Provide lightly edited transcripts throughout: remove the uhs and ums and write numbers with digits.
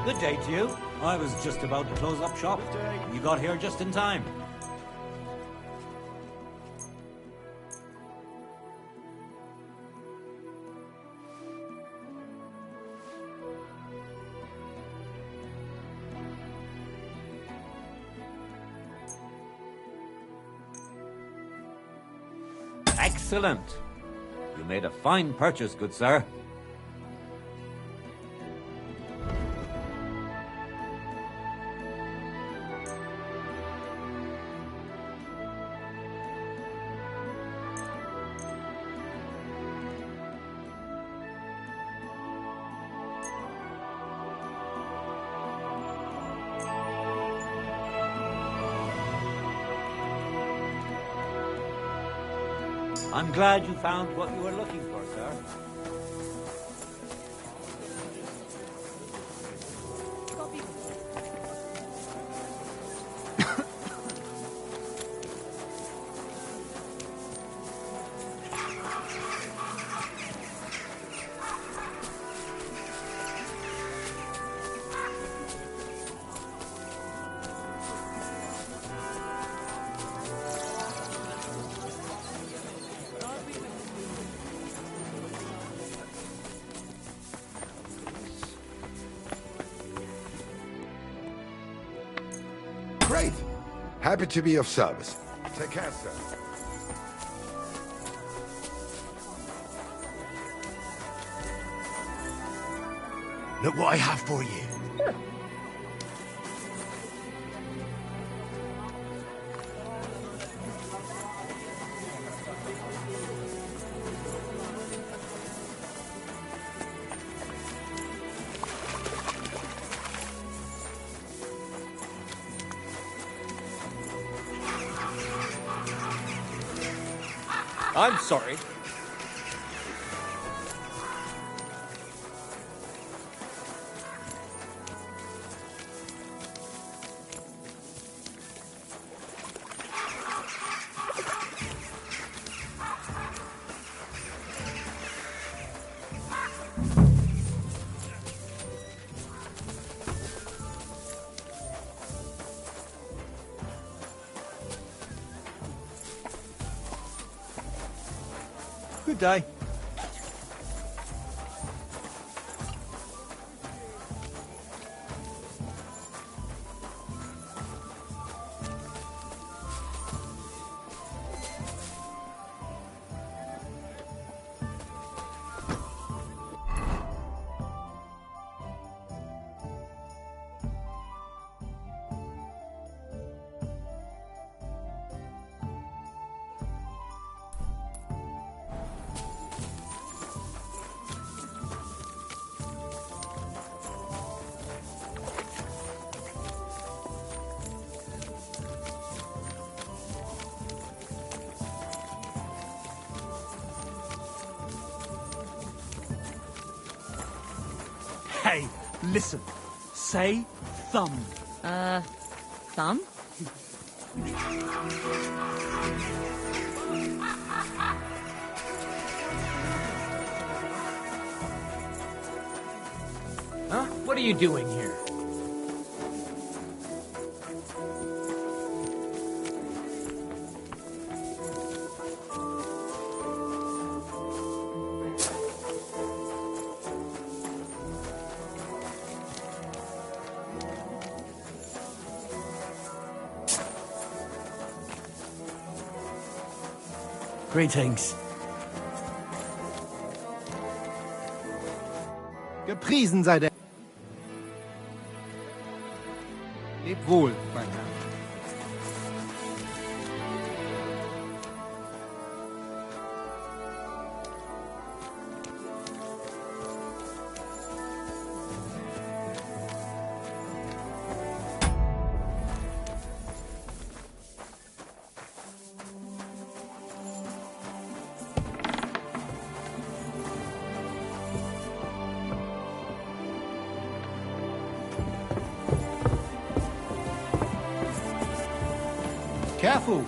Good day to you. I was just about to close up shop. Good day. You got here just in time. Excellent. You made a fine purchase, good sir. I'm glad you found what you were looking for, sir. Great! Happy to be of service. Take care, sir. Look what I have for you. I'm sorry. Good day. Hey, listen. Say thumb. Thumb? Huh? What are you doing here? Greetings. Gepriesen sei der... Leb wohl, mein Herr. Careful!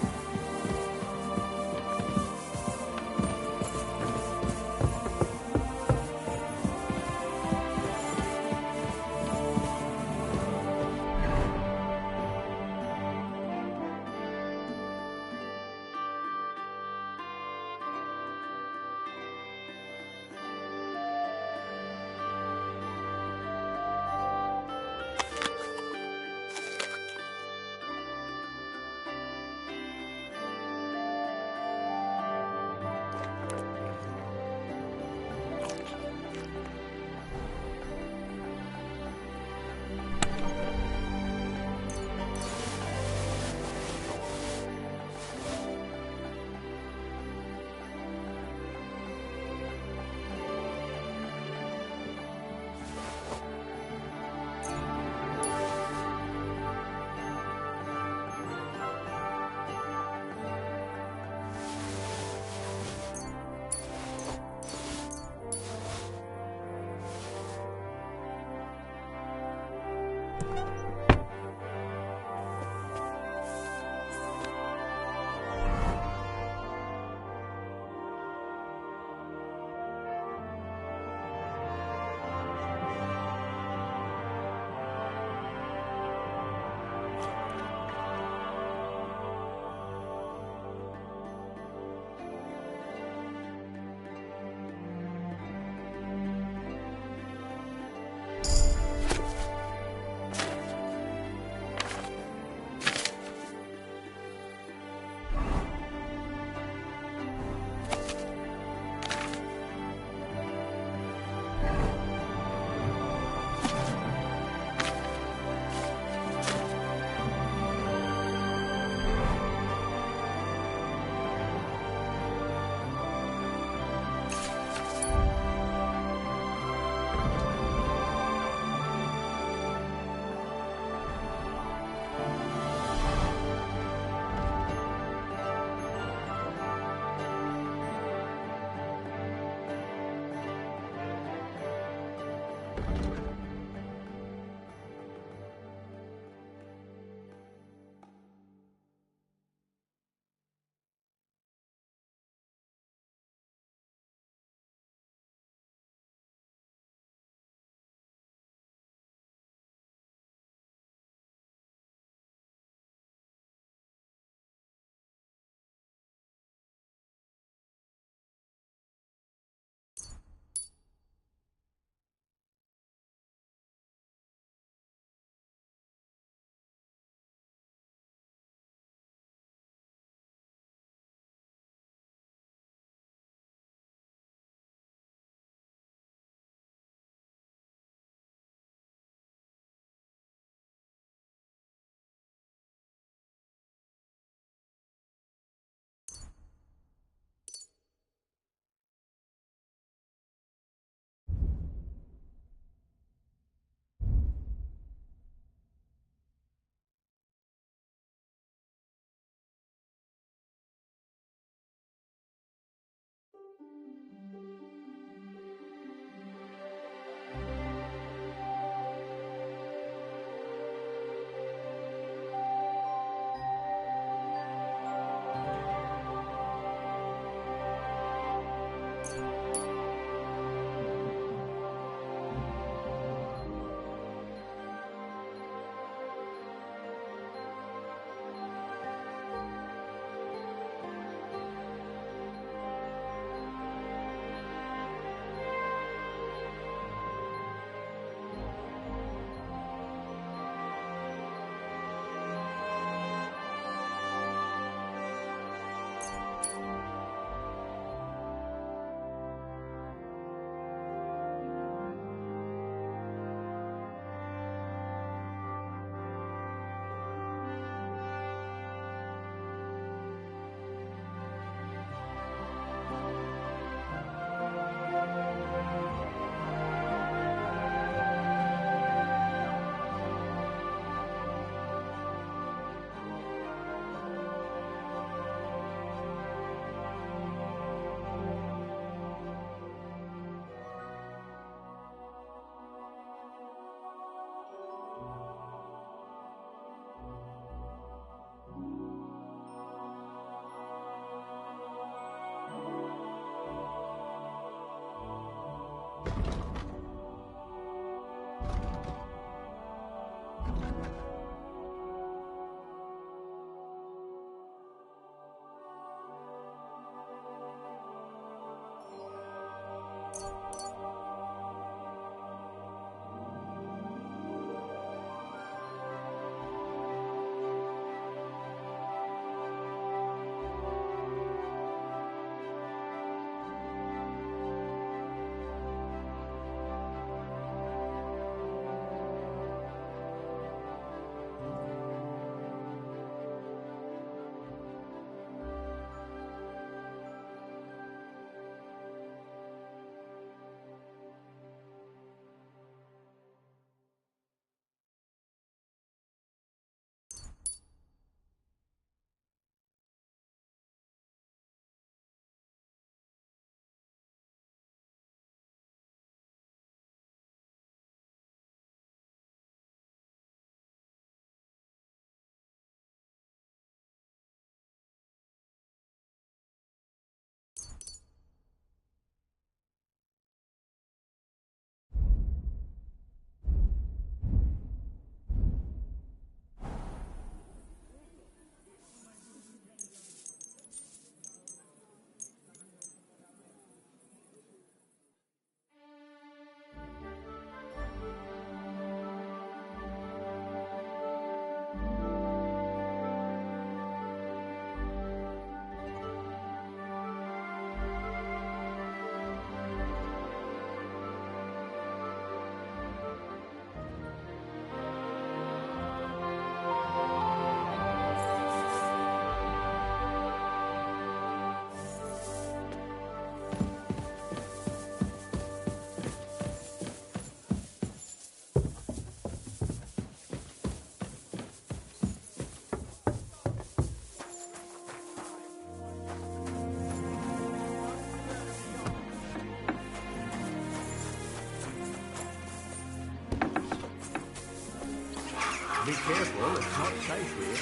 Be careful, it's not safe here.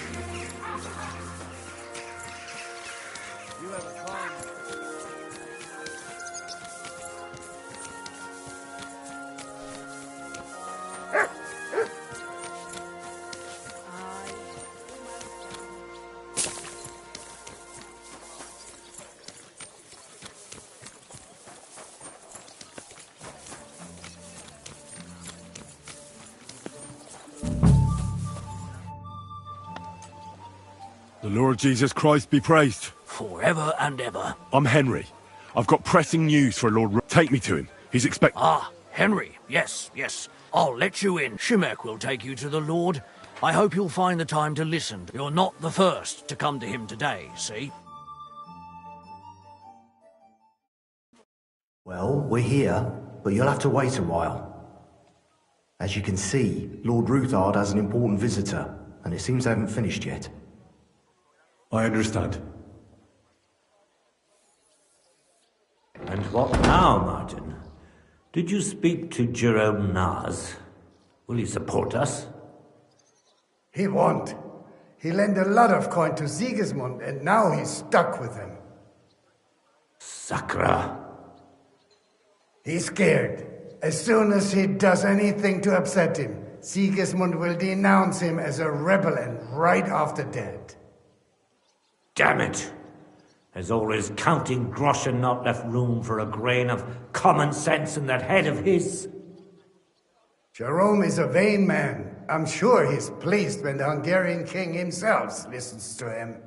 You ever tried? The Lord Jesus Christ be praised. Forever and ever. I'm Henry. I've got pressing news for Lord. Take me to him. He's expecting. Ah, Henry. Yes, yes. I'll let you in. Shimek will take you to the Lord. I hope you'll find the time to listen. You're not the first to come to him today, see? Well, we're here, but you'll have to wait a while. As you can see, Lord Ruthard has an important visitor, and it seems they haven't finished yet. I understand. And what now, Martin? Did you speak to Jerome Naz? Will he support us? He won't. He lent a lot of coin to Sigismund, and now he's stuck with him. Sakra. He's scared. As soon as he does anything to upset him, Sigismund will denounce him as a rebel and right off the dead. Damn it! There's always counting groschen not left room for a grain of common sense in that head of his. Jerome is a vain man. I'm sure he's pleased when the Hungarian king himself listens to him.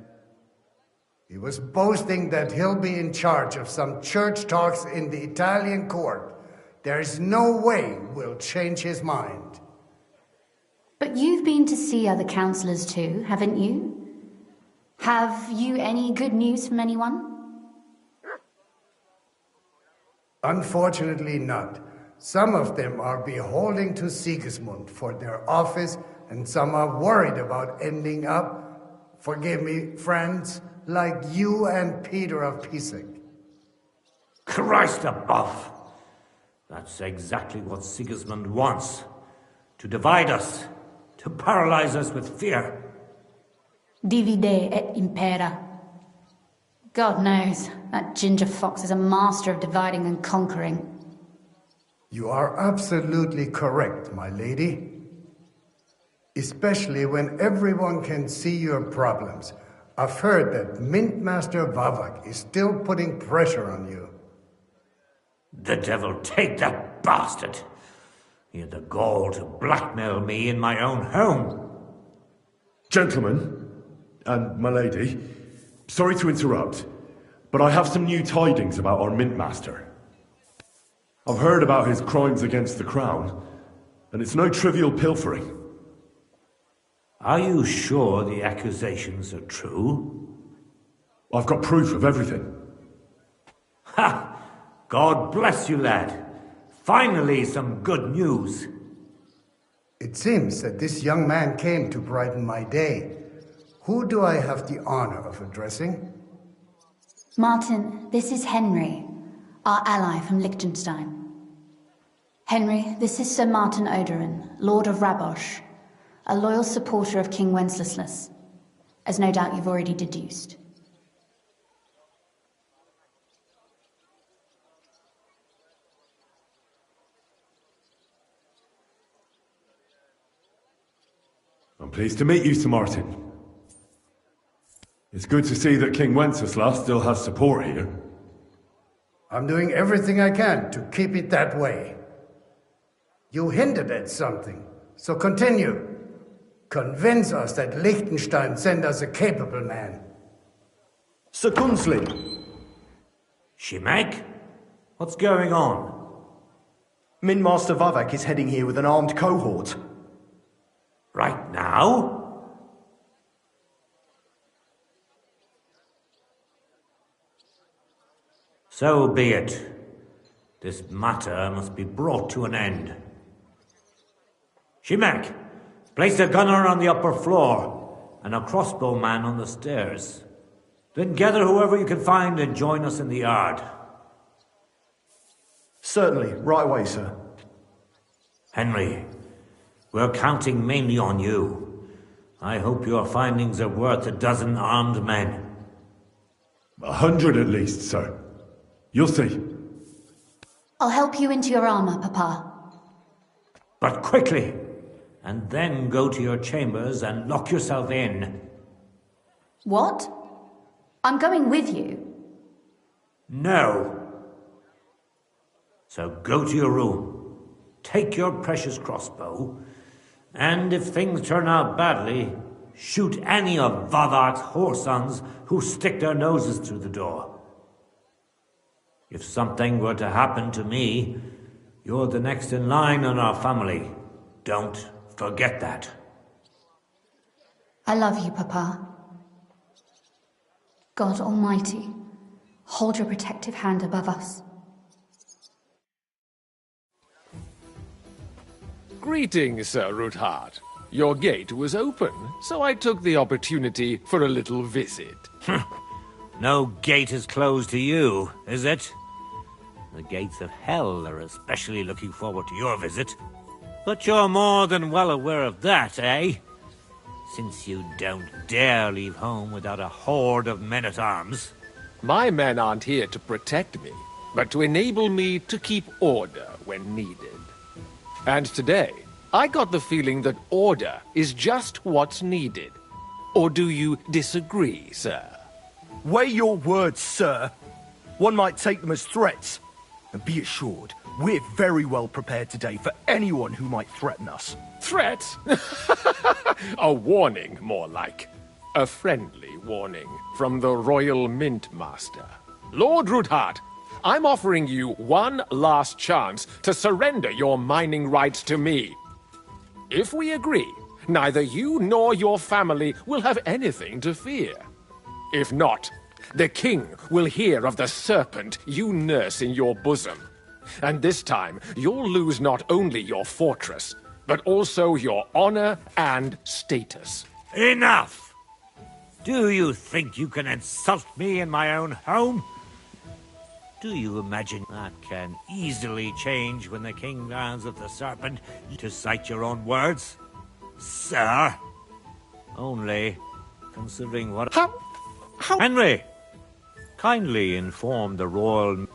He was boasting that he'll be in charge of some church talks in the Italian court. There's no way we'll change his mind. But you've been to see other councillors too, haven't you? Have you any good news from anyone? Unfortunately not. Some of them are beholden to Sigismund for their office, and some are worried about ending up, forgive me, friends, like you and Peter of Pisek. Christ above! That's exactly what Sigismund wants. To divide us. To paralyze us with fear. Divide et impera. God knows, that ginger fox is a master of dividing and conquering. You are absolutely correct, my lady. Especially when everyone can see your problems. I've heard that Mint Master Vavak is still putting pressure on you. The devil take that bastard! He had the gall to blackmail me in my own home. Gentlemen, and my lady, sorry to interrupt, but I have some new tidings about our Mint Master. I've heard about his crimes against the crown, and it's no trivial pilfering. Are you sure the accusations are true? I've got proof of everything. Ha! God bless you, lad. Finally, some good news. It seems that this young man came to brighten my day. Who do I have the honor of addressing? Martin, this is Henry, our ally from Liechtenstein. Henry, this is Sir Martin Oderin, Lord of Rabosh, a loyal supporter of King Wenceslas, as no doubt you've already deduced. I'm pleased to meet you, Sir Martin. It's good to see that King Wenceslas still has support here. I'm doing everything I can to keep it that way. You hinted at something, so continue. Convince us that Liechtenstein sent us a capable man. Sir Gunsley! Shimek? What's going on? Min Master Vavak is heading here with an armed cohort. Right now? So be it. This matter must be brought to an end. Shimek, place a gunner on the upper floor and a crossbowman on the stairs. Then gather whoever you can find and join us in the yard. Certainly, right away, sir. Henry, we're counting mainly on you. I hope your findings are worth 12 armed men. 100 at least, sir. You'll see. I'll help you into your armor, Papa. But quickly, and then go to your chambers and lock yourself in. What? I'm going with you. No. So go to your room, take your precious crossbow, and if things turn out badly, shoot any of Vavak's whoresons who stick their noses through the door. If something were to happen to me, you're the next in line in our family. Don't forget that. I love you, Papa. God Almighty, hold your protective hand above us. Greetings, Sir Ruthard. Your gate was open, so I took the opportunity for a little visit. No gate is closed to you, is it? The gates of hell are especially looking forward to your visit. But you're more than well aware of that, eh? Since you don't dare leave home without a horde of men-at-arms. My men aren't here to protect me, but to enable me to keep order when needed. And today, I got the feeling that order is just what's needed. Or do you disagree, sir? Weigh your words, sir. One might take them as threats. And be assured, we're very well prepared today for anyone who might threaten us. Threat? A warning, more like. A friendly warning from the Royal Mint Master. Lord Ruthard, I'm offering you one last chance to surrender your mining rights to me. If we agree, neither you nor your family will have anything to fear. If not, the king will hear of the serpent you nurse in your bosom. And this time, you'll lose not only your fortress, but also your honor and status. Enough! Do you think you can insult me in my own home? Do you imagine that can easily change when the king learns of the serpent, to cite your own words? Sir? Only, considering what... How? Henry! Kindly inform the royal...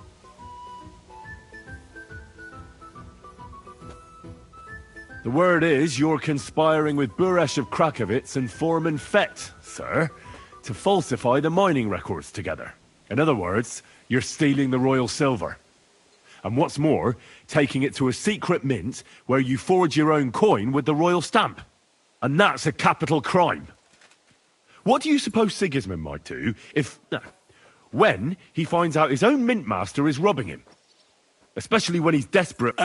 The word is you're conspiring with Buresh of Krakowitz and Foreman Fett, sir, to falsify the mining records together. In other words, you're stealing the royal silver. And what's more, taking it to a secret mint where you forge your own coin with the royal stamp. And that's a capital crime. What do you suppose Sigismund might do if... when he finds out his own mint master is robbing him? Especially when he's desperate...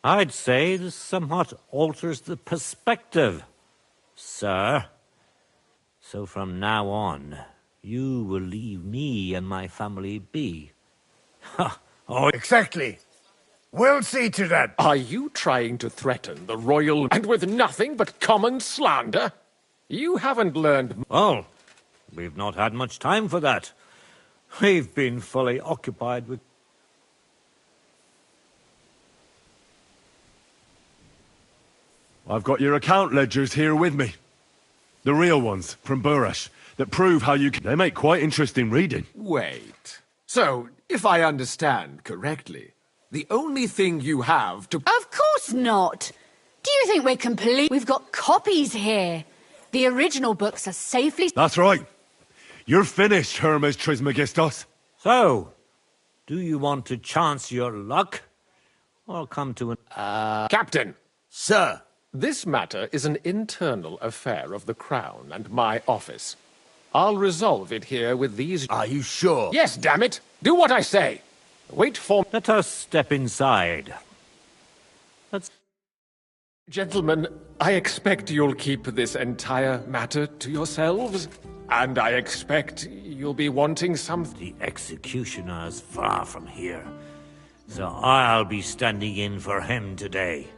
I'd say this somewhat alters the perspective, sir. So from now on, you will leave me and my family be. Exactly. We'll see to that. Are you trying to threaten the royal... and with nothing but common slander? You haven't learned... Well, we've not had much time for that. We've been fully occupied with... I've got your account ledgers here with me. The real ones, from Buresh, that prove how you can... They make quite interesting reading. Wait. So, if I understand correctly, the only thing you have to... Of course not! Do you think we're complete? We've got copies here. The original books are safely... That's right. You're finished, Hermes Trismegistos. So, do you want to chance your luck? Or come to an... Captain! Sir! This matter is an internal affair of the Crown and my office. I'll resolve it here with these... Are you sure? Yes, damn it! Do what I say! Wait for... Let us step inside. Let's... Gentlemen, I expect you'll keep this entire matter to yourselves. And I expect you'll be wanting some... The executioner's far from here. So I'll be standing in for him today.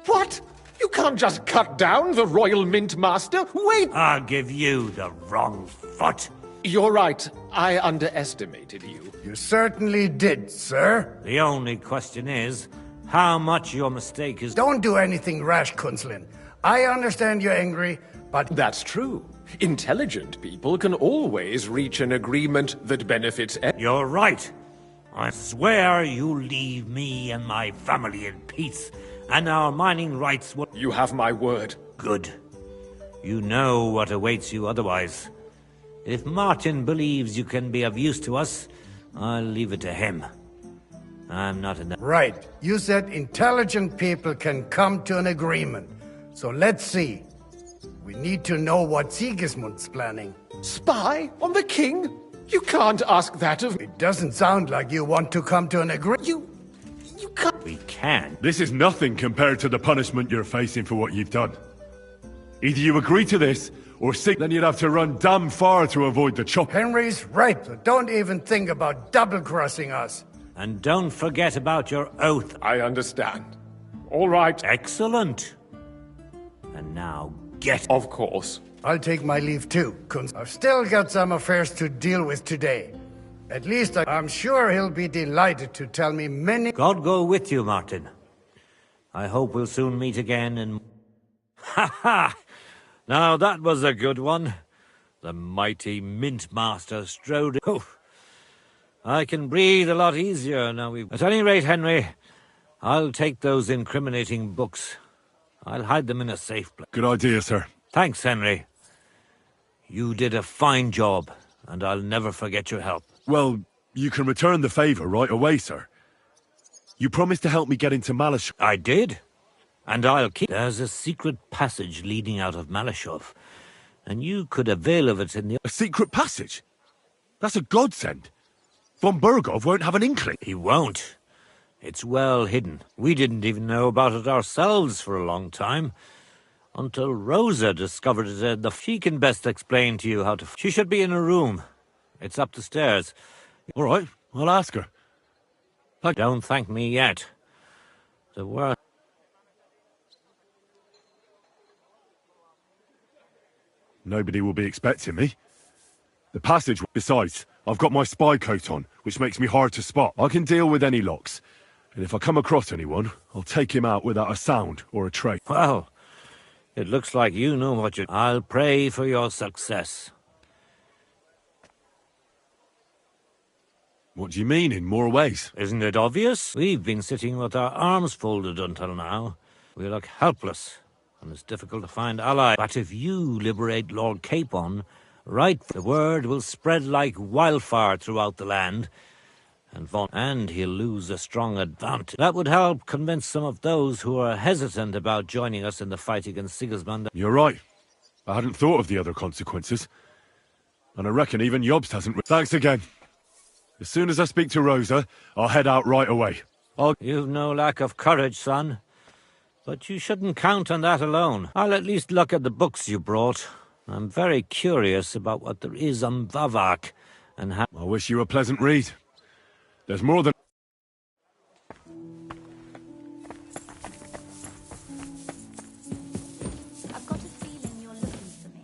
What? You can't just cut down the Royal Mint Master. Wait! I'll give you the wrong foot. You're right. I underestimated you. You certainly did, sir. The only question is, how much your mistake is... Don't do anything rash, Kunslin. I understand you're angry, but... That's true. Intelligent people can always reach an agreement that benefits... You're right. I swear you'll leave me and my family in peace, and our mining rights will... You have my word. Good. You know what awaits you otherwise. If Martin believes you can be of use to us, I'll leave it to him. I'm not in that... Right. You said intelligent people can come to an agreement. So let's see. We need to know what Sigismund's planning. Spy on the king? You can't ask that of... It doesn't sound like you want to come to an agreement. You can't... We can. This is nothing compared to the punishment you're facing for what you've done. Either you agree to this, or then you'd have to run damn far to avoid the chop. Henry's right, so don't even think about double-crossing us. And don't forget about your oath. I understand. All right. Excellent. And now, get... Of course. I'll take my leave too, Kunz. I've still got some affairs to deal with today. At least I'm sure he'll be delighted to tell me many... God go with you, Martin. I hope we'll soon meet again in... Ha ha! Now that was a good one. The mighty Mint Master strode... Oh, I can breathe a lot easier now we... At any rate, Henry, I'll take those incriminating books. I'll hide them in a safe place. Good idea, sir. Thanks, Henry. You did a fine job, and I'll never forget your help. Well, you can return the favour right away, sir. You promised to help me get into Malashov. I did, and I'll keep... There's a secret passage leading out of Malashov, and you could avail of it in the... A secret passage? That's a godsend. Von Burgov won't have an inkling. He won't. It's well hidden. We didn't even know about it ourselves for a long time, until Rosa discovered it in the... She can best explain to you how to... She should be in a room. It's up the stairs. All right, I'll ask her. Don't thank me yet. The worst... Nobody will be expecting me. The passage... Besides, I've got my spy coat on, which makes me hard to spot. I can deal with any locks. And if I come across anyone, I'll take him out without a sound or a trace. Well, it looks like you know what you... I'll pray for your success. What do you mean, in more ways? Isn't it obvious? We've been sitting with our arms folded until now. We look helpless, and it's difficult to find allies. But if you liberate Lord Capon, the word will spread like wildfire throughout the land, and he'll lose a strong advantage. That would help convince some of those who are hesitant about joining us in the fight against Sigismund. You're right. I hadn't thought of the other consequences. And I reckon even Jobst hasn't... Thanks again. As soon as I speak to Rosa, I'll head out right away. You've no lack of courage, son. But you shouldn't count on that alone. I'll at least look at the books you brought. I'm very curious about what there is on Vavak, and how... I wish you a pleasant read. There's more than... I've got a feeling you're looking for me,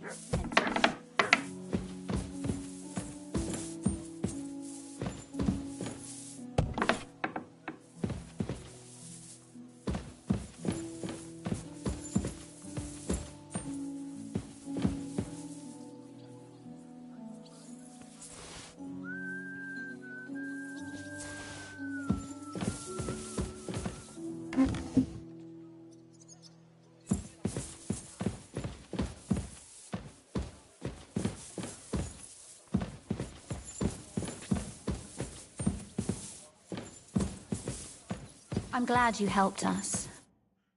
I'm glad you helped us.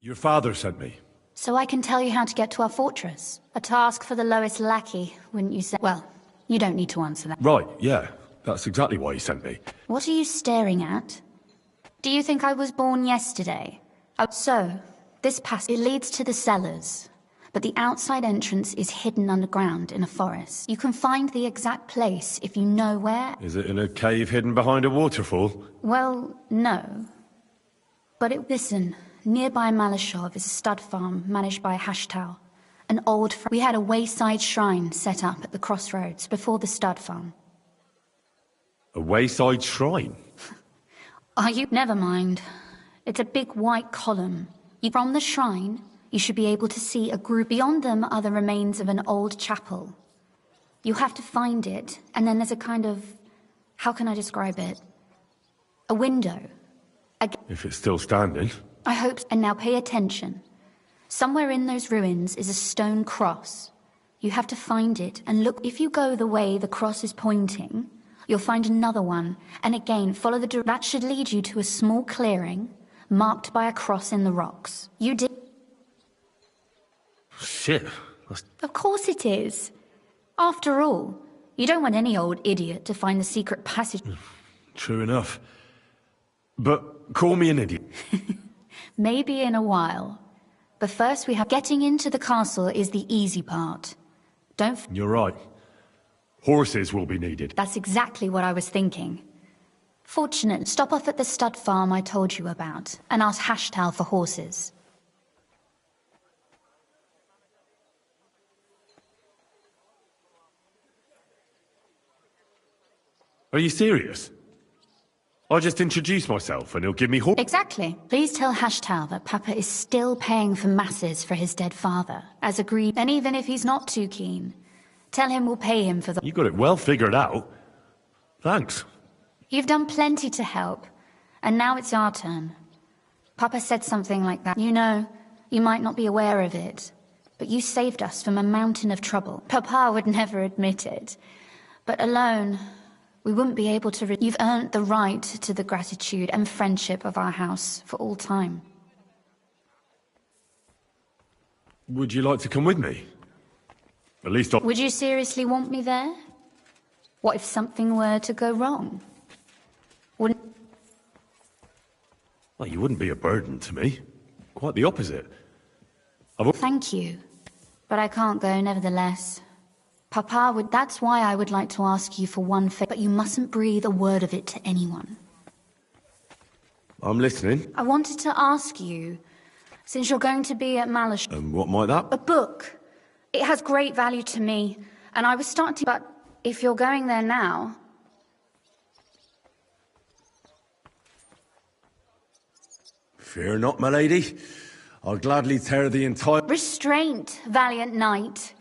Your father sent me. So I can tell you how to get to our fortress. A task for the lowest lackey, wouldn't you say? Well, you don't need to answer that. Right, yeah. That's exactly why he sent me. What are you staring at? Do you think I was born yesterday? So, this passage leads to the cellars, but the outside entrance is hidden underground in a forest. You can find the exact place if you know where... Is it in a cave hidden behind a waterfall? Well, no. But listen, nearby Malashov is a stud farm managed by Hashtal, an old... We had a wayside shrine set up at the crossroads before the stud farm. A wayside shrine? Are you... Never mind. It's a big white column. From the shrine, you should be able to see a group. Beyond them are the remains of an old chapel. You have to find it, and then there's a kind of... How can I describe it? A window. If it's still standing. I hope... And now pay attention. Somewhere in those ruins is a stone cross. You have to find it, and look... If you go the way the cross is pointing, you'll find another one, and again, follow the... That should lead you to a small clearing, marked by a cross in the rocks. You did... Shit. Of course it is. After all, you don't want any old idiot to find the secret passage. True enough. But call me an idiot. Maybe in a while. But first we have... Getting into the castle is the easy part. Don't... You're right. Horses will be needed. That's exactly what I was thinking. Fortunately, stop off at the stud farm I told you about, and ask Hashtal for horses. Are you serious? I just introduce myself and he'll give me Exactly. Please tell Hashtal that Papa is still paying for masses for his dead father, as agreed. And even if he's not too keen, tell him we'll pay him for the... You got it well figured out. Thanks. You've done plenty to help, and now it's our turn. Papa said something like that. You know, you might not be aware of it, but you saved us from a mountain of trouble. Papa would never admit it, but alone... we wouldn't be able to... You've earned the right to the gratitude and friendship of our house for all time. Would you like to come with me? At least Would you seriously want me there? What if something were to go wrong? Wouldn't... Well, you wouldn't be a burden to me. Quite the opposite. Thank you. But I can't go nevertheless. Papa would... That's why I would like to ask you for one favor, but you mustn't breathe a word of it to anyone. I'm listening. I wanted to ask you, since you're going to be at Malish... And what might that? A book. It has great value to me, and I was starting to... But if you're going there now... Fear not, my lady. I'll gladly tear the entire... Restraint, valiant knight.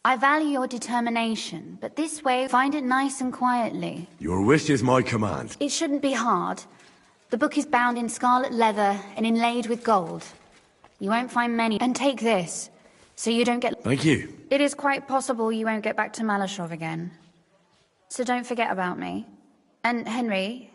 I value your determination, but this way, find it nice and quietly. Your wish is my command. It shouldn't be hard. The book is bound in scarlet leather and inlaid with gold. You won't find many. And take this, so you don't get... Thank you. It is quite possible you won't get back to Malashov again. So don't forget about me. And Henry...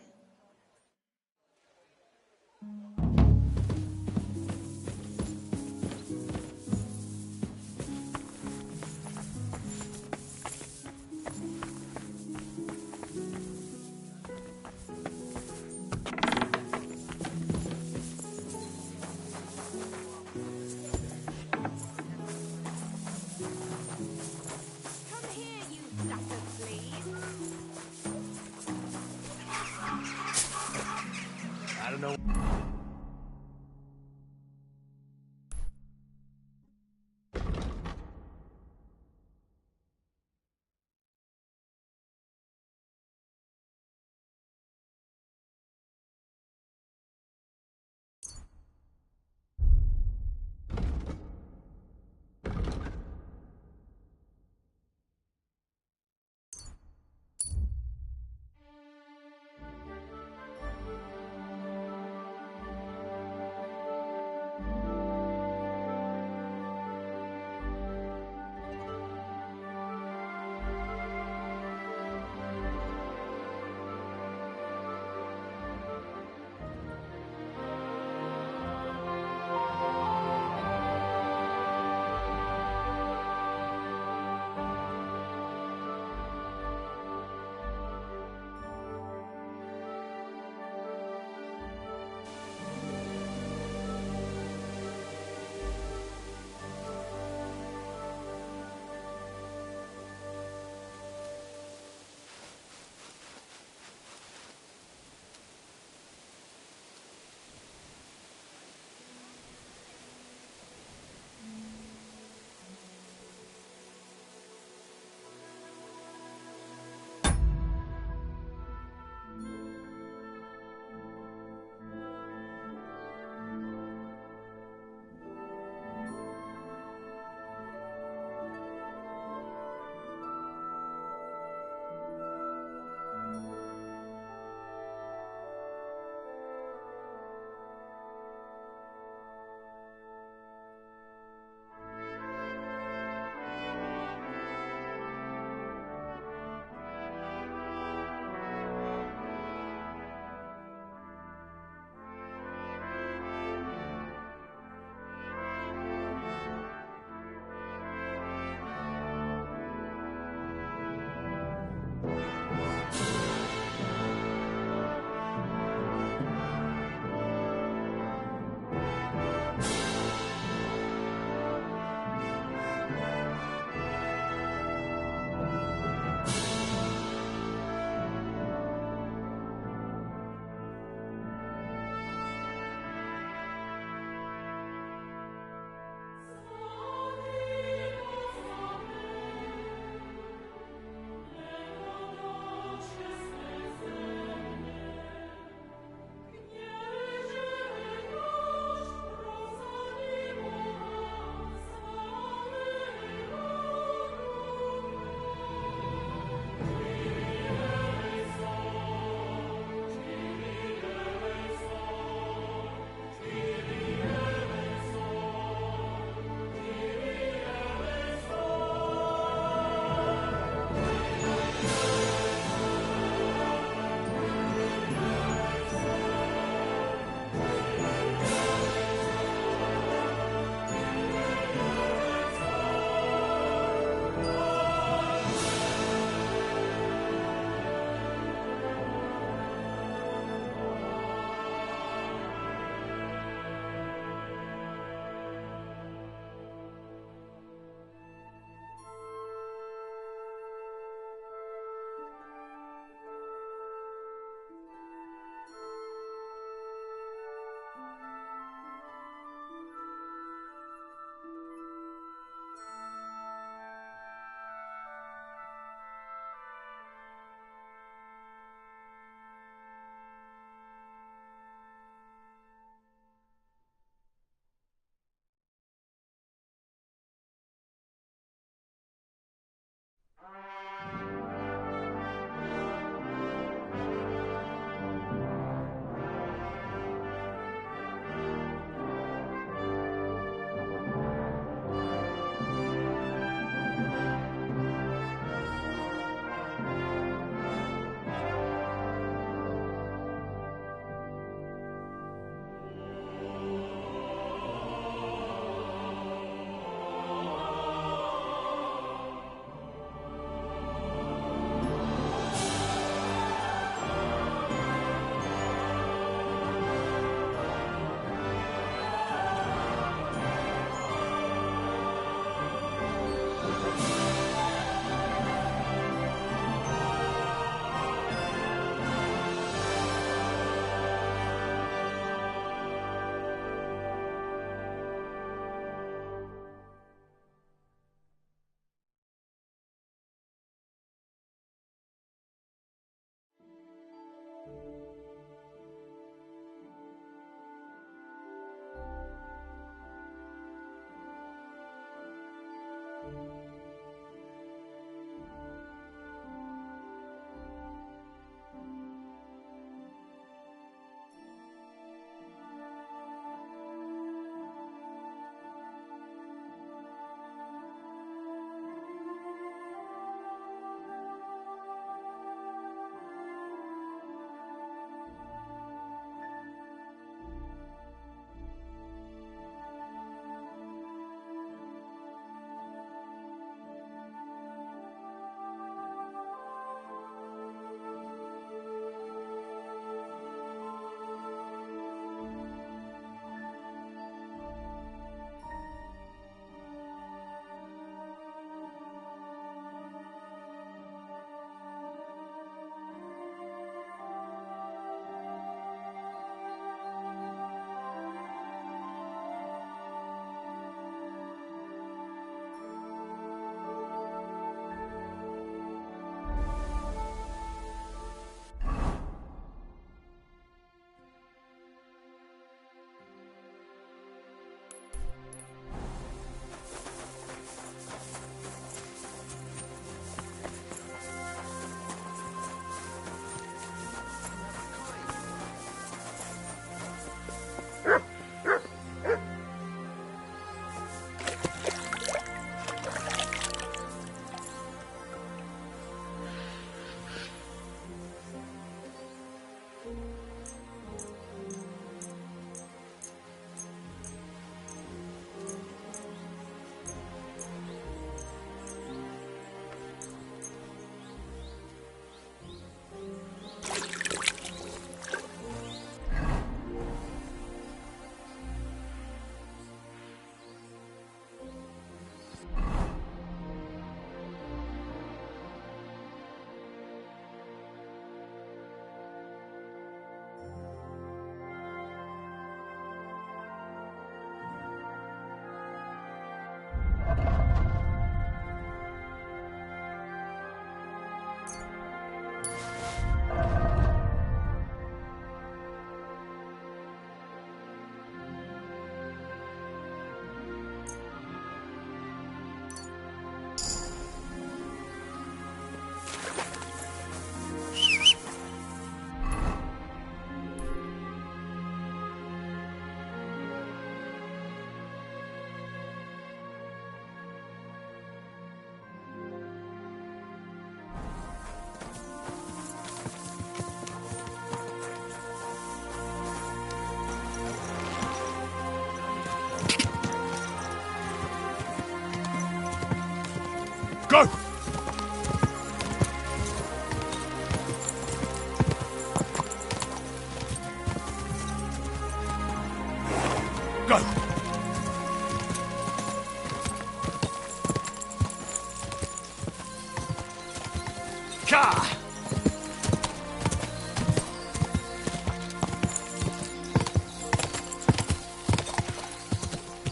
Ka!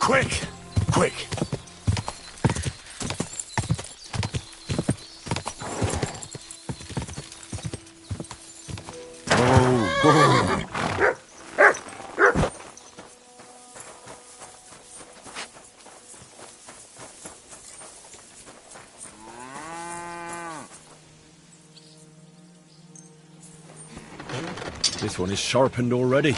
Quick! Quick! This one is sharpened already.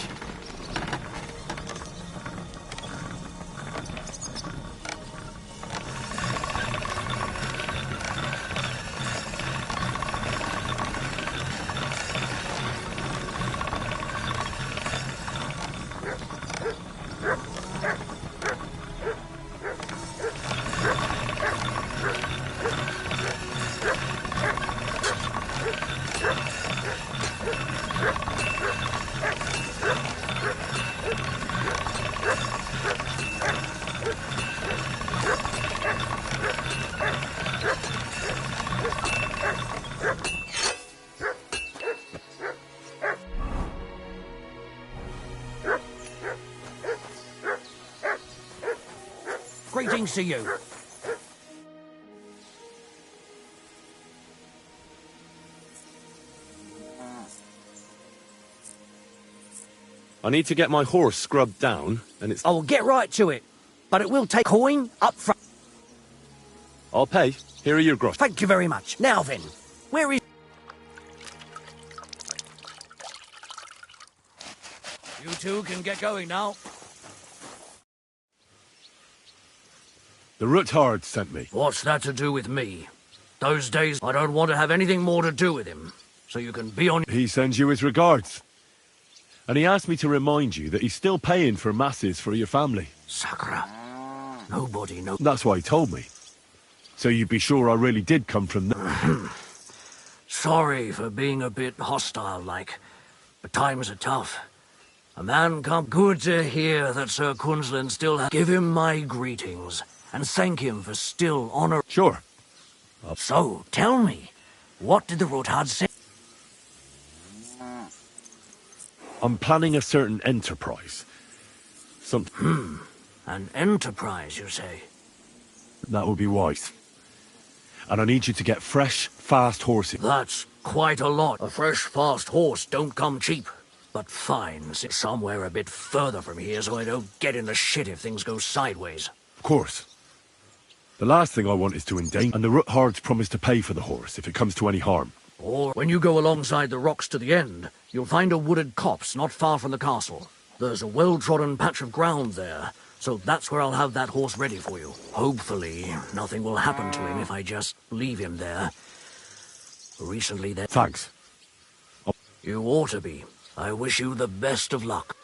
Greetings to you. I need to get my horse scrubbed down, and it's... I will get right to it, but it will take coin up front. I'll pay. Here are your gross. Thank you very much. Now then, where is... You two can get going now. The Ruthard sent me. What's that to do with me? Those days, I don't want to have anything more to do with him. So you can be on... He sends you his regards. And he asked me to remind you that he's still paying for masses for your family. Sakura. Nobody knows. That's why he told me. So you'd be sure I really did come from there. Sorry for being a bit hostile-like, but times are tough. A man can't... Good to hear that Sir Quinlan still has... Give him my greetings, and thank him for still honor... Sure. So, tell me, what did the Ruthard say? I'm planning a certain enterprise. An enterprise, you say? That would be wise. And I need you to get fresh, fast horses. That's quite a lot. A fresh, fast horse don't come cheap. But fine, sit somewhere a bit further from here so I don't get in the shit if things go sideways. Of course. The last thing I want is to endanger... And the Ruthards promise to pay for the horse if it comes to any harm. Or when you go alongside the rocks to the end, you'll find a wooded copse not far from the castle. There's a well-trodden patch of ground there, so that's where I'll have that horse ready for you. Hopefully, nothing will happen to him if I just leave him there. Recently there... Thanks. You ought to be. I wish you the best of luck.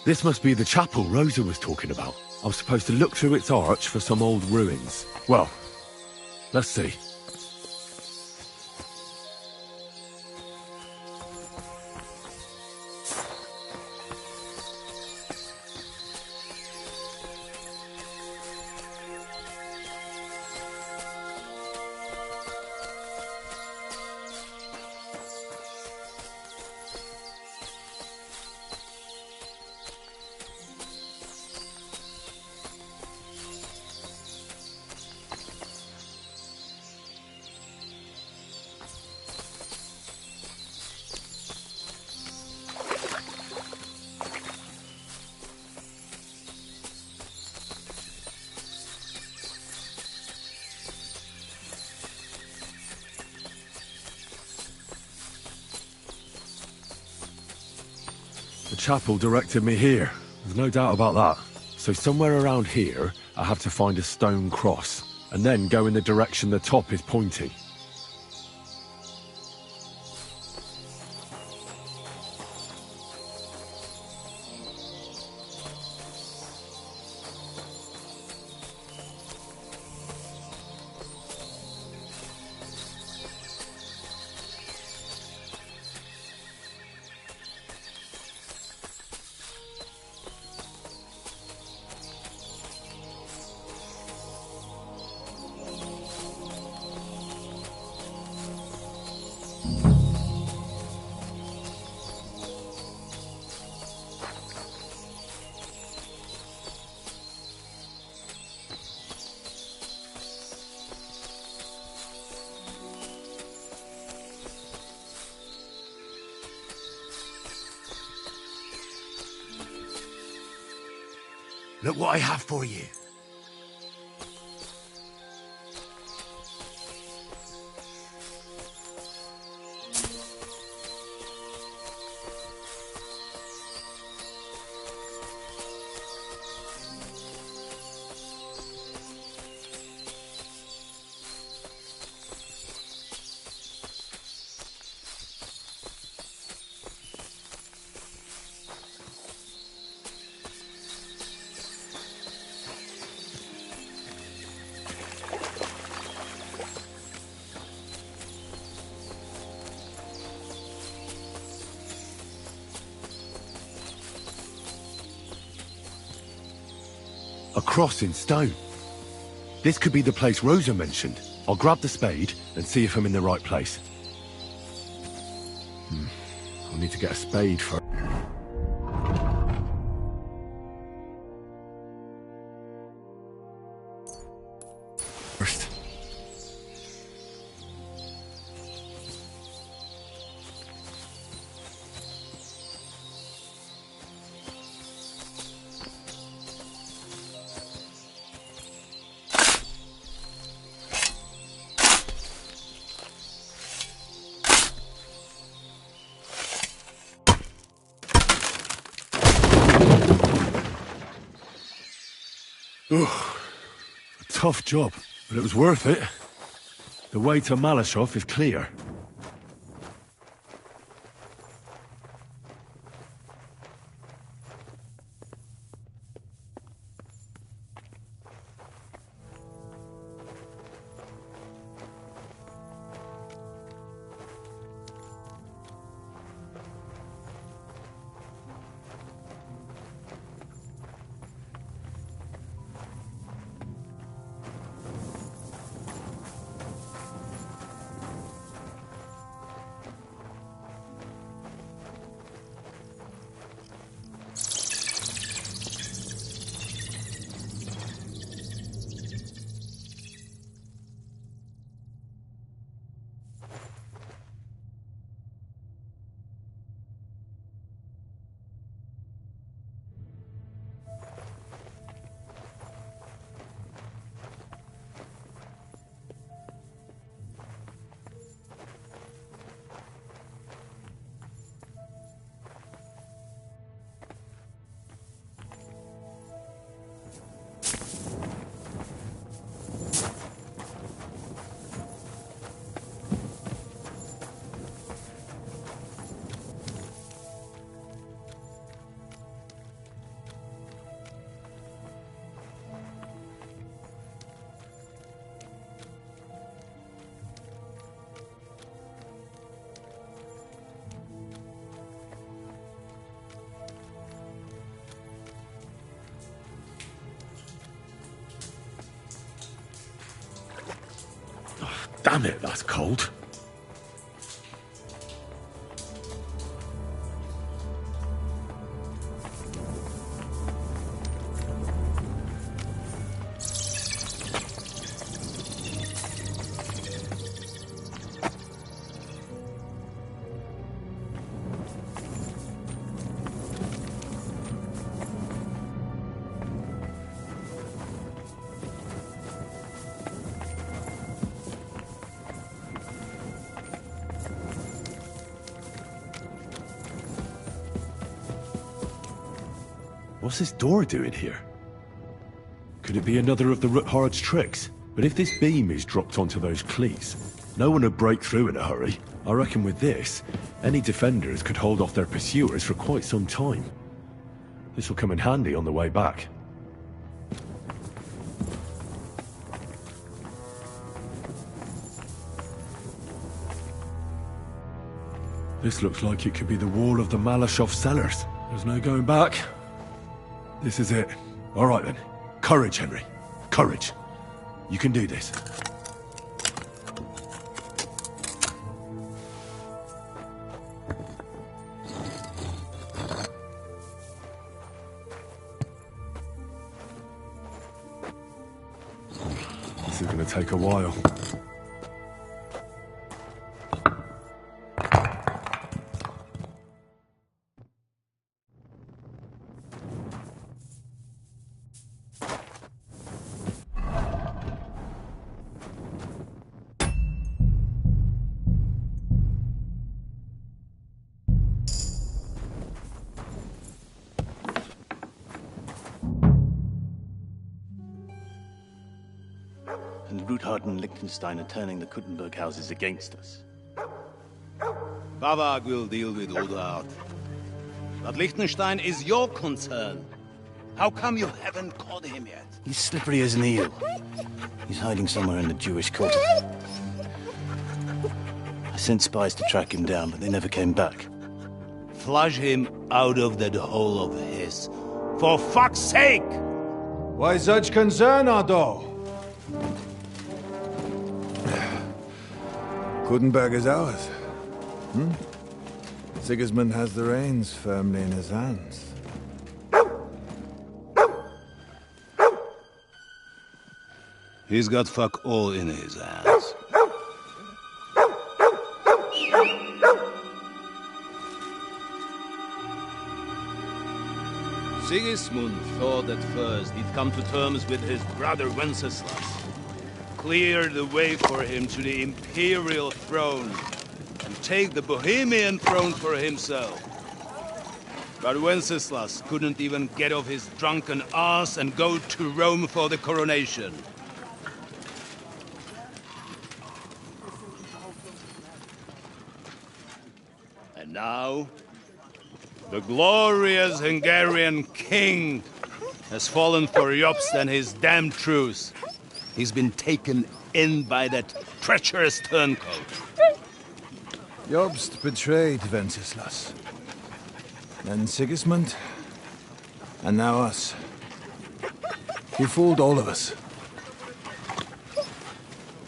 This must be the chapel Rosa was talking about. I was supposed to look through its arch for some old ruins. Well, let's see. The chapel directed me here. There's no doubt about that. So somewhere around here, I have to find a stone cross, and then go in the direction the top is pointing. Look what I have for you. A cross in stone. This could be the place Rosa mentioned. I'll grab the spade and see if I'm in the right place. I'll need to get a spade first. A tough job, but it was worth it. The way to Malashov is clear. Damn it, that's cold. What's this door doing here? Could it be another of the Ruthard's tricks? But if this beam is dropped onto those cleats, no one would break through in a hurry. I reckon with this, any defenders could hold off their pursuers for quite some time. This will come in handy on the way back. This looks like it could be the wall of the Malashov cellars. There's no going back. This is it. All right then. Courage, Henry. Courage. You can do this. This is going to take a while. And Ruthard and Liechtenstein are turning the Kuttenberg houses against us. Bavag will deal with Ruthard. But Liechtenstein is your concern. How come you haven't caught him yet? He's slippery as an eel. He's hiding somewhere in the Jewish quarter. I sent spies to track him down, but they never came back. Flush him out of that hole of his. For fuck's sake! Why such concern, Otto? Kuttenberg is ours. Sigismund has the reins firmly in his hands. He's got fuck all in his hands. Sigismund thought at first he'd come to terms with his brother Wenceslas, clear the way for him to the imperial throne, and take the Bohemian throne for himself. But Wenceslas couldn't even get off his drunken ass and go to Rome for the coronation. And now, the glorious Hungarian king has fallen for Jobst and his damned truce. He's been taken in by that treacherous turncoat. Jobst betrayed Wenceslas. Then Sigismund. And now us. He fooled all of us.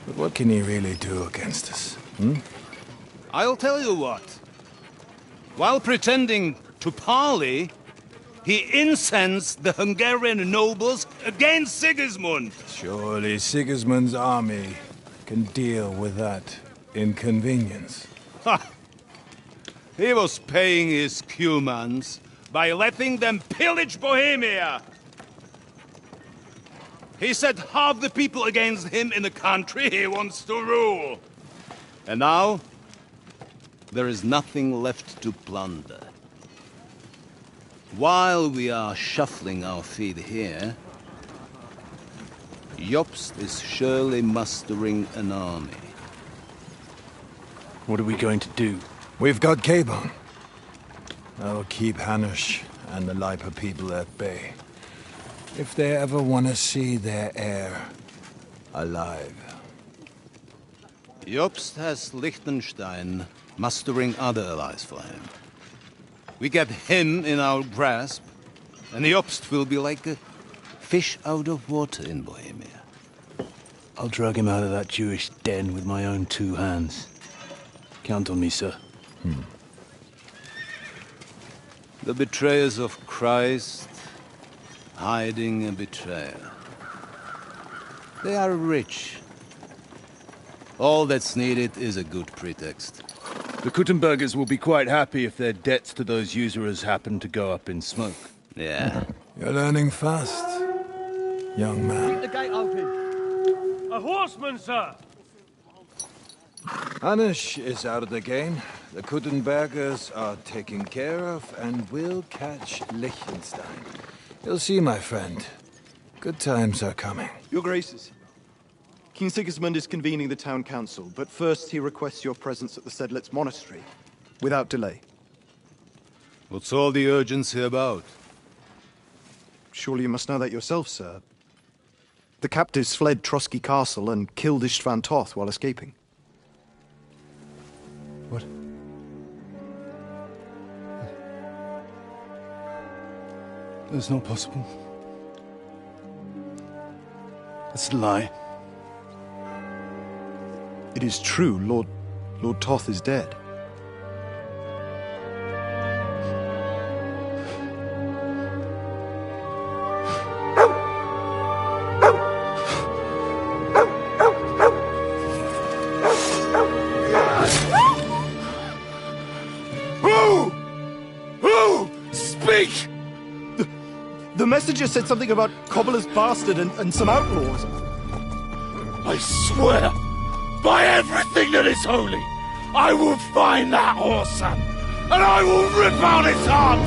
But what can he really do against us, I'll tell you what. While pretending to parley, he incensed the Hungarian nobles against Sigismund. Surely Sigismund's army can deal with that inconvenience. Ha! He was paying his Cumans by letting them pillage Bohemia. He set half the people against him in the country he wants to rule. And now, there is nothing left to plunder. While we are shuffling our feet here, Jobst is surely mustering an army. What are we going to do? We've got Cabon. That'll keep Hanush and the Lipa people at bay. If they ever want to see their heir alive. Jobst has Liechtenstein mustering other allies for him. We get him in our grasp, and Jobst will be like a fish out of water in Bohemia. I'll drag him out of that Jewish den with my own 2 hands. Count on me, sir. The betrayers of Christ, hiding a betrayer. They are rich. All that's needed is a good pretext. The Kuttenbergers will be quite happy if their debts to those usurers happen to go up in smoke. Yeah. You're learning fast, young man. Keep the gate open. A horseman, sir! Hanush is out of the game. The Kuttenbergers are taken care of and will catch Liechtenstein. You'll see, my friend. Good times are coming. Your Graces, King Sigismund is convening the town council, but first he requests your presence at the Sedlitz monastery, without delay. What's all the urgency about? Surely you must know that yourself, sir. The captives fled Trotsky Castle and killed Istvan Toth while escaping. What? That's not possible. That's a lie. It is true, Lord Toth is dead. Speak! The messenger said something about Cobbler's bastard and some outlaws. I swear, by everything that is holy, I will find that whoreson, and I will rip out its heart!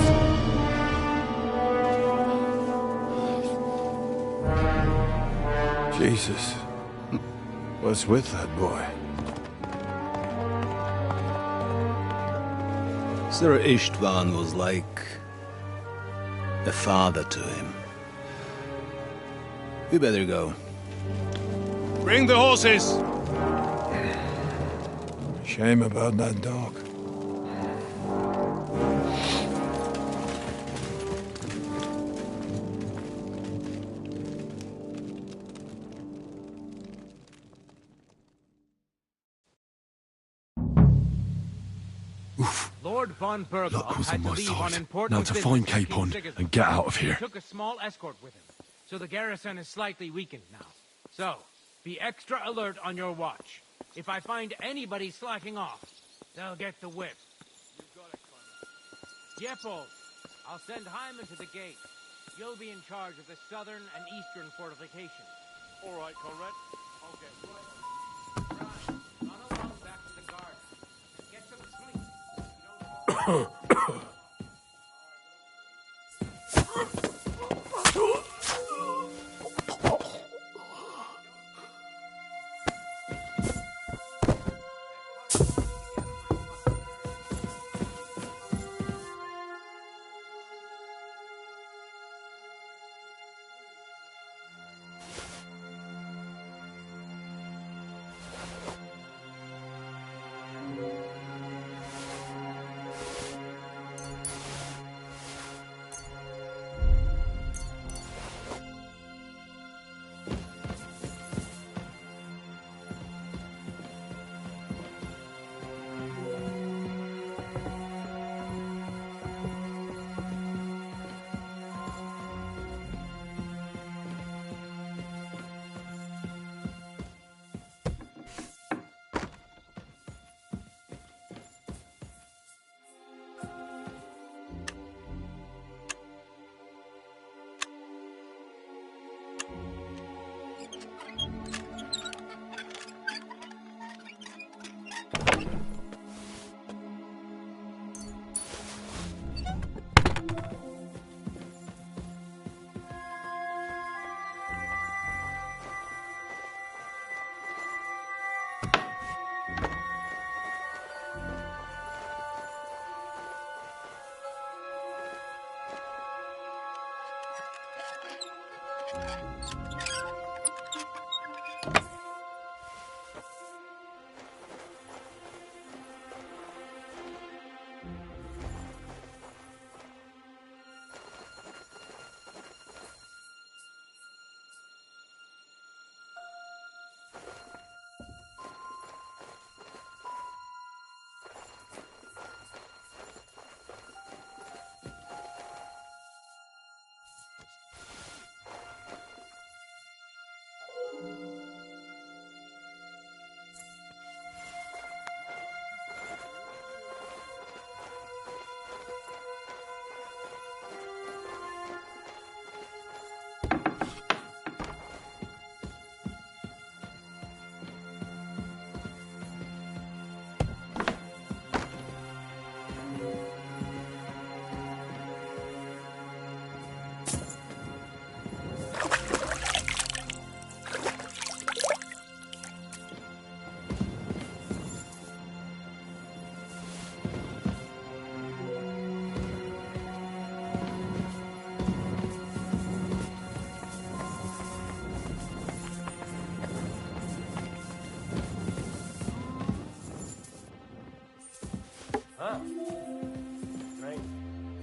Jesus. What's with that boy? Sir Istvan was like a father to him. We better go. Bring the horses! Shame about that dog. Lord von Berghoff Luck was had on to my leave on side. important Now to business find to King Capon Sigismund. and get out of He here. took a small escort with him, so the garrison is slightly weakened now. So, be extra alert on your watch. If I find anybody slacking off, they'll get the whip. You've got it, Colonel. Yeppel, I'll send Hyman to the gate. You'll be in charge of the southern and eastern fortifications. All right, Conrad. I'll get Run along back to the guard. Get some sleep.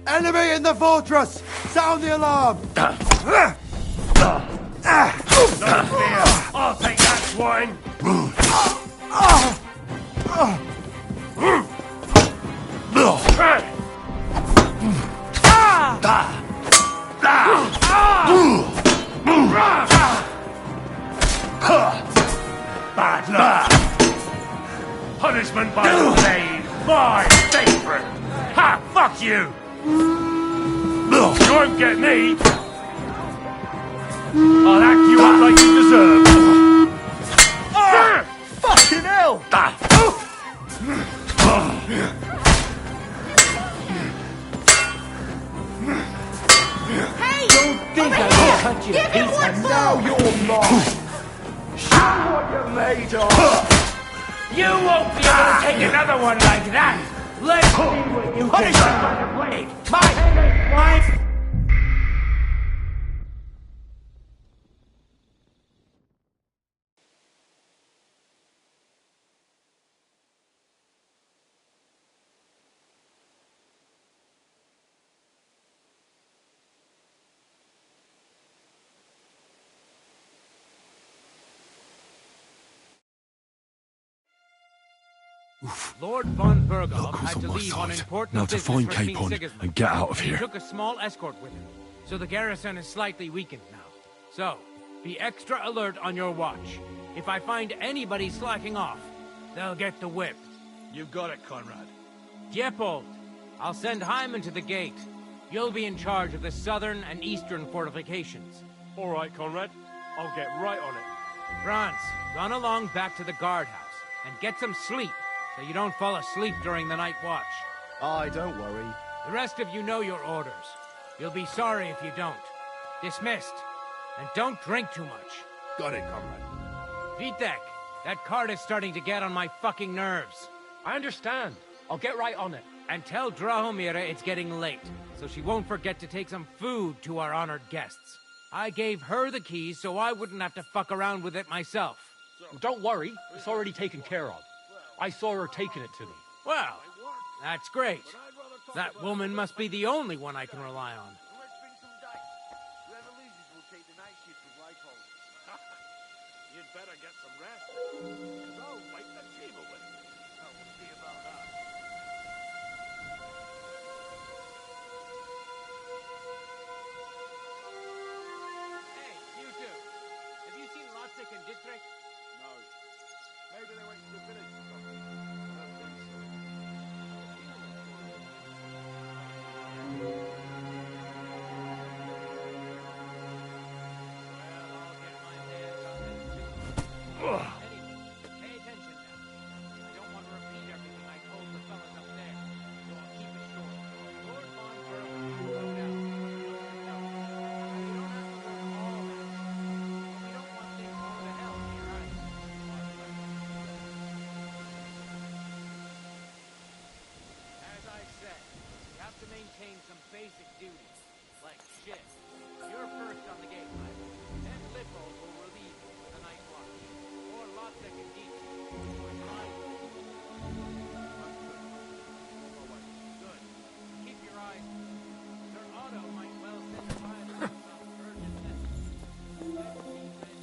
Enemy in the fortress! Sound the alarm! No fear! I'll take that, swine! Bad luck! Punishment by the blade! My favorite! Ha! Fuck you! You won't get me! I'll hack you up like you deserve! Fucking hell! Hey! Don't think I will cut you to pieces. And now you're mine! Show what you're made of! You won't be able to take another one like that! Let's see what you can do by the blade! My headache, wife! Lord von Berghoff had to leave on important Now to business find for Queen Capon Sigismund. and get out of He here. took a small escort with him, so the garrison is slightly weakened now. So, be extra alert on your watch. If I find anybody slacking off, they'll get the whip. You got it, Conrad. Diepold, I'll send Hyman to the gate. You'll be in charge of the southern and eastern fortifications. All right, Conrad. I'll get right on it. Franz, run along back to the guardhouse and get some sleep so you don't fall asleep during the night watch. Aye, don't worry. The rest of you know your orders. You'll be sorry if you don't. Dismissed. And don't drink too much. Got it, Conrad. Vitek, that cart is starting to get on my fucking nerves. I understand. I'll get right on it. And tell Drahomira it's getting late, so she won't forget to take some food to our honored guests. I gave her the keys so I wouldn't have to fuck around with it myself. Don't worry. It's already taken care of. I saw her taking it to me. Well, that's great. That woman must be the only one I can rely on. You'd better get some rest. I'll wipe the table with it. We'll see about that. Hey, you two. Have you seen Lotzig and Dietrich? No. Maybe they went to the village or something. I don't think so. Anyway, pay attention now. I don't want to repeat everything I told the fellas up there, so I'll keep it short. Lord von Berghoff wrote out just to tell you. You don't have to learn all that shit, but we don't want things going to hell here either. As I said, you have to maintain some basic duties, like shit. You're first on the gate, right? Then Lippold will relieve you for the night watch. Or Lotzig and Dietrich. Or mine. Good. Keep your eyes peeled. Sir Otto might well send a pilot on some urgent message. Let's be ready.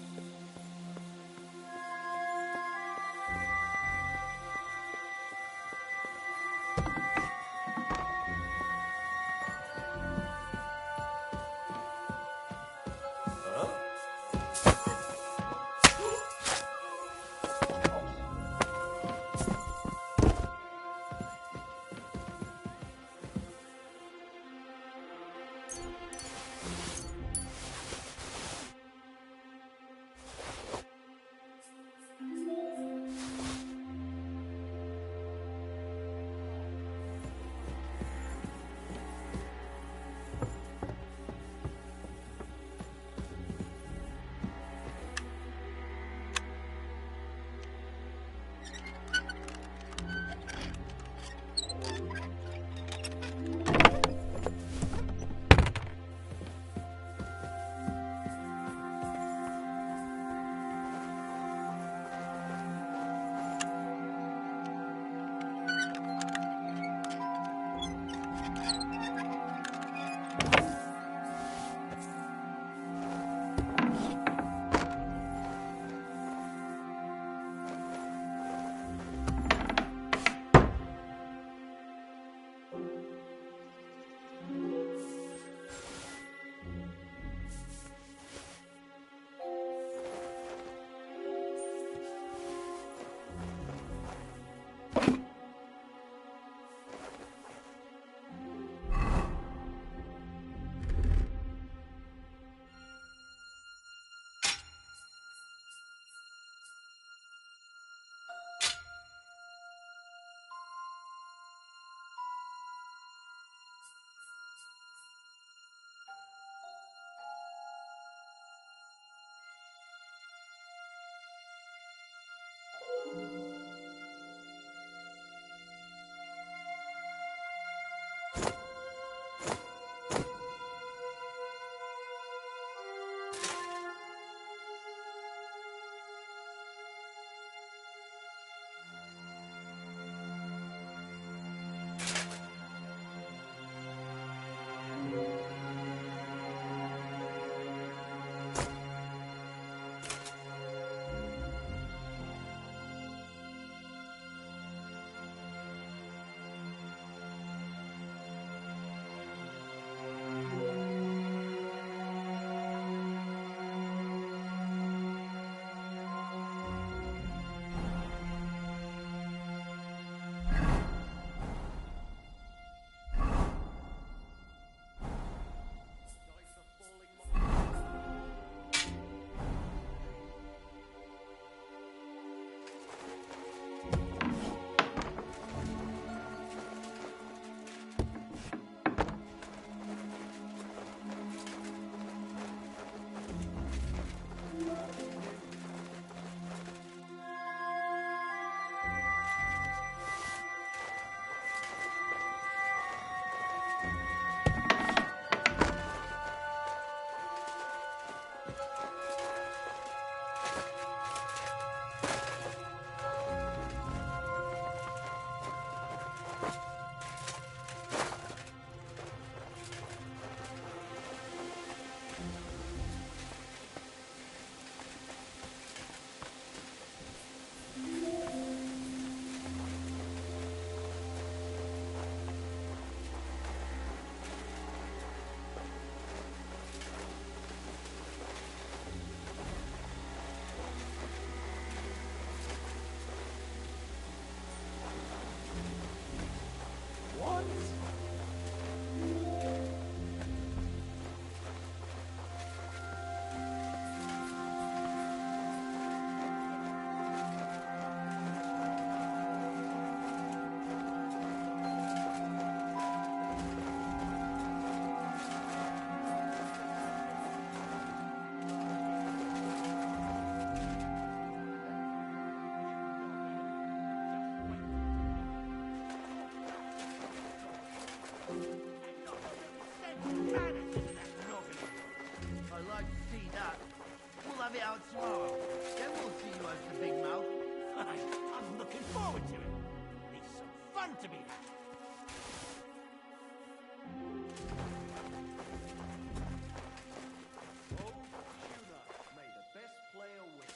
I'd like to see that. We'll have it out tomorrow. Then we'll see you as the big mouth. I'm looking forward to it. It's some fun to be had. May the best player win.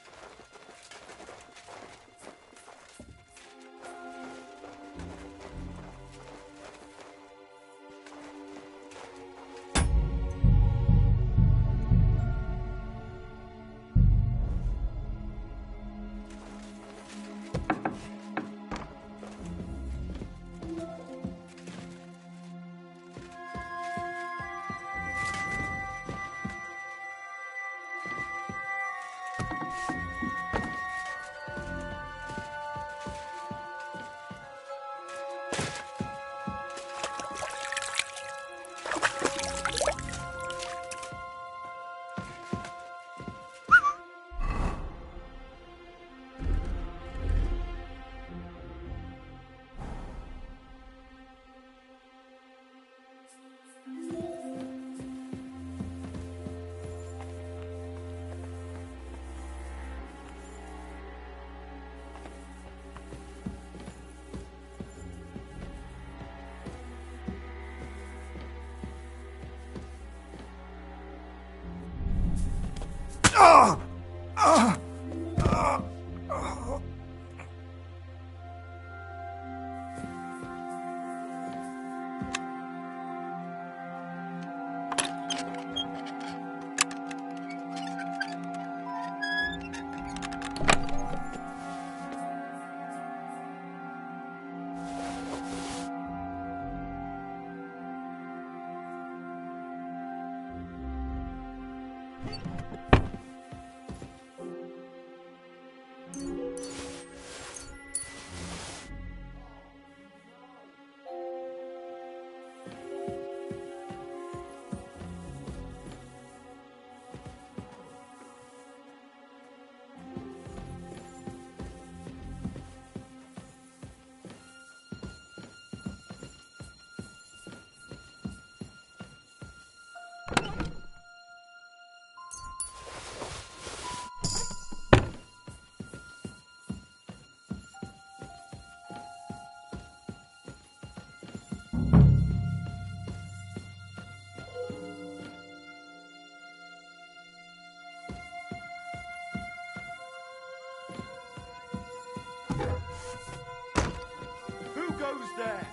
Who goes there?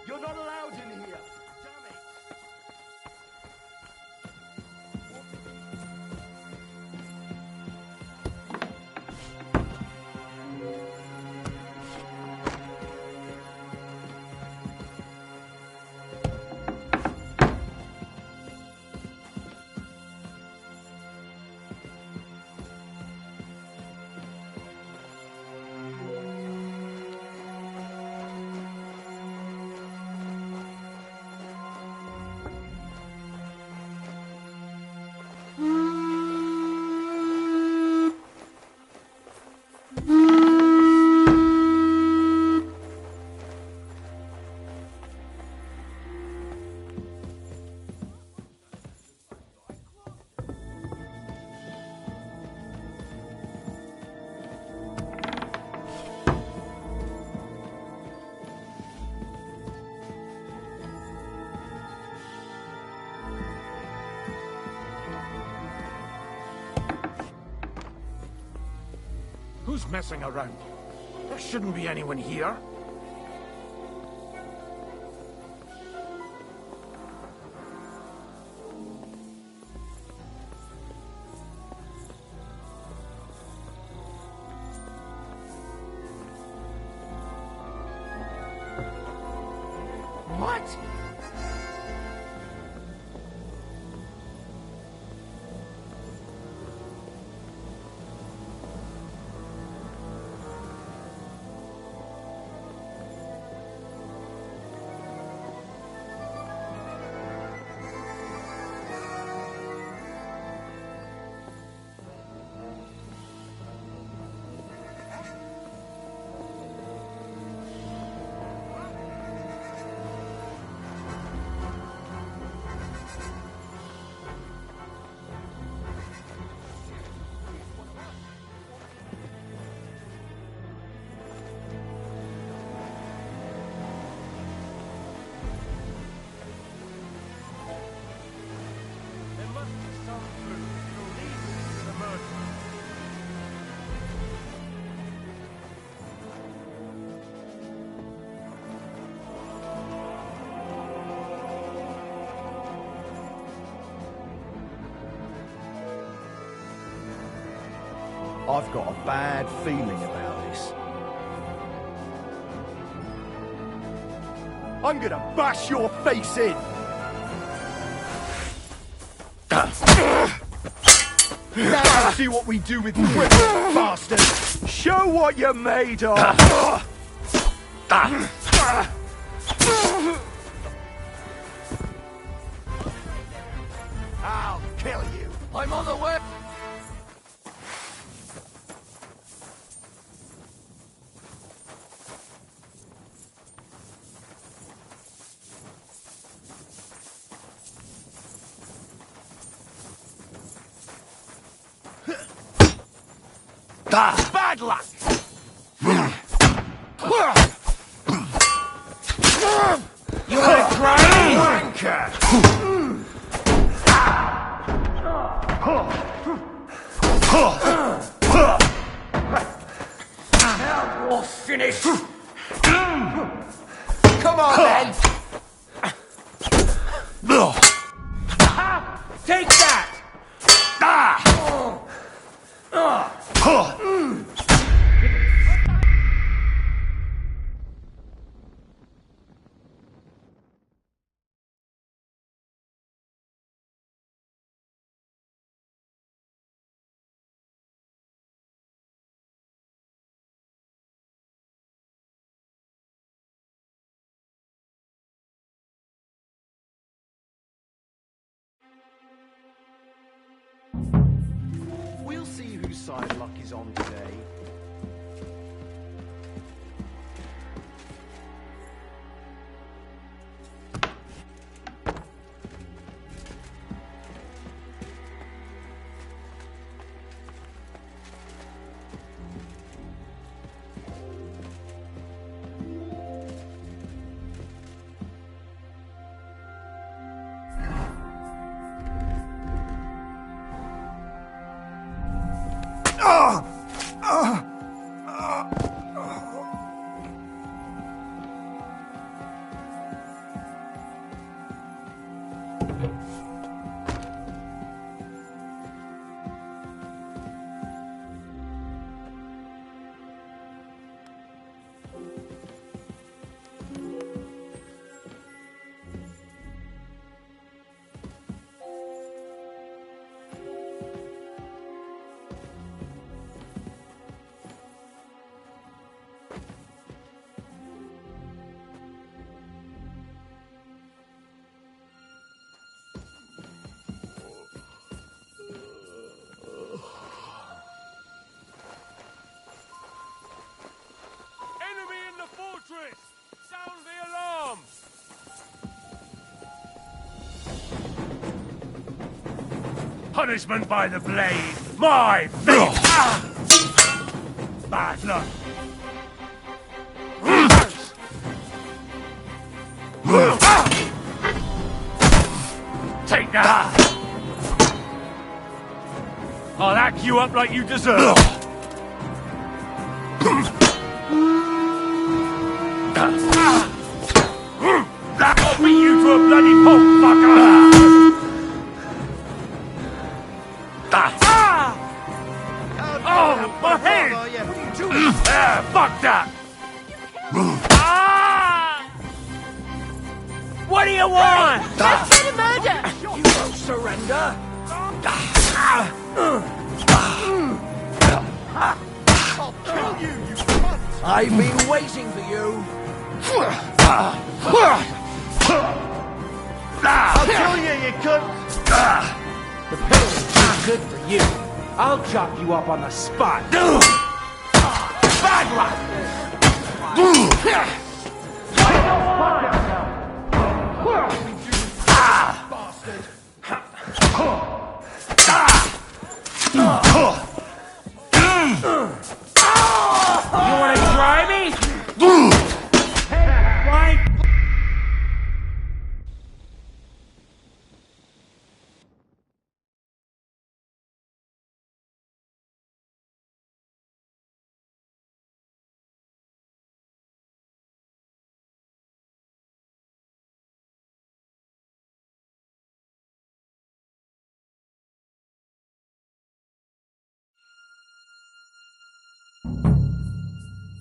You're not allowed in here. Damn it. Who's messing around? There shouldn't be anyone here. What? I've got a bad feeling about this. I'm gonna bash your face in! Now see what we do with you, bastard! Show what you're made of! I'll kill you! I'm on the way! Bad luck! You wanna try me? Wanker! Now you're finished. Come on, then! Take that! We'll see whose side luck is on today. Enemy in the fortress! Sound the alarm! Punishment by the blade! My fate! Bad luck! Take that! I'll hack you up like you deserve! I'll beat you to a bloody pulp, fucker! Oh, my head! Fuck that! What do you want? Let's get a murder! You won't surrender! I'll kill you, you cunt! I've been waiting for you! I'll kill you, you cunt! The pill is too good for you. I'll chop you up on the spot. Bad luck! You wanna try me? Hey, why?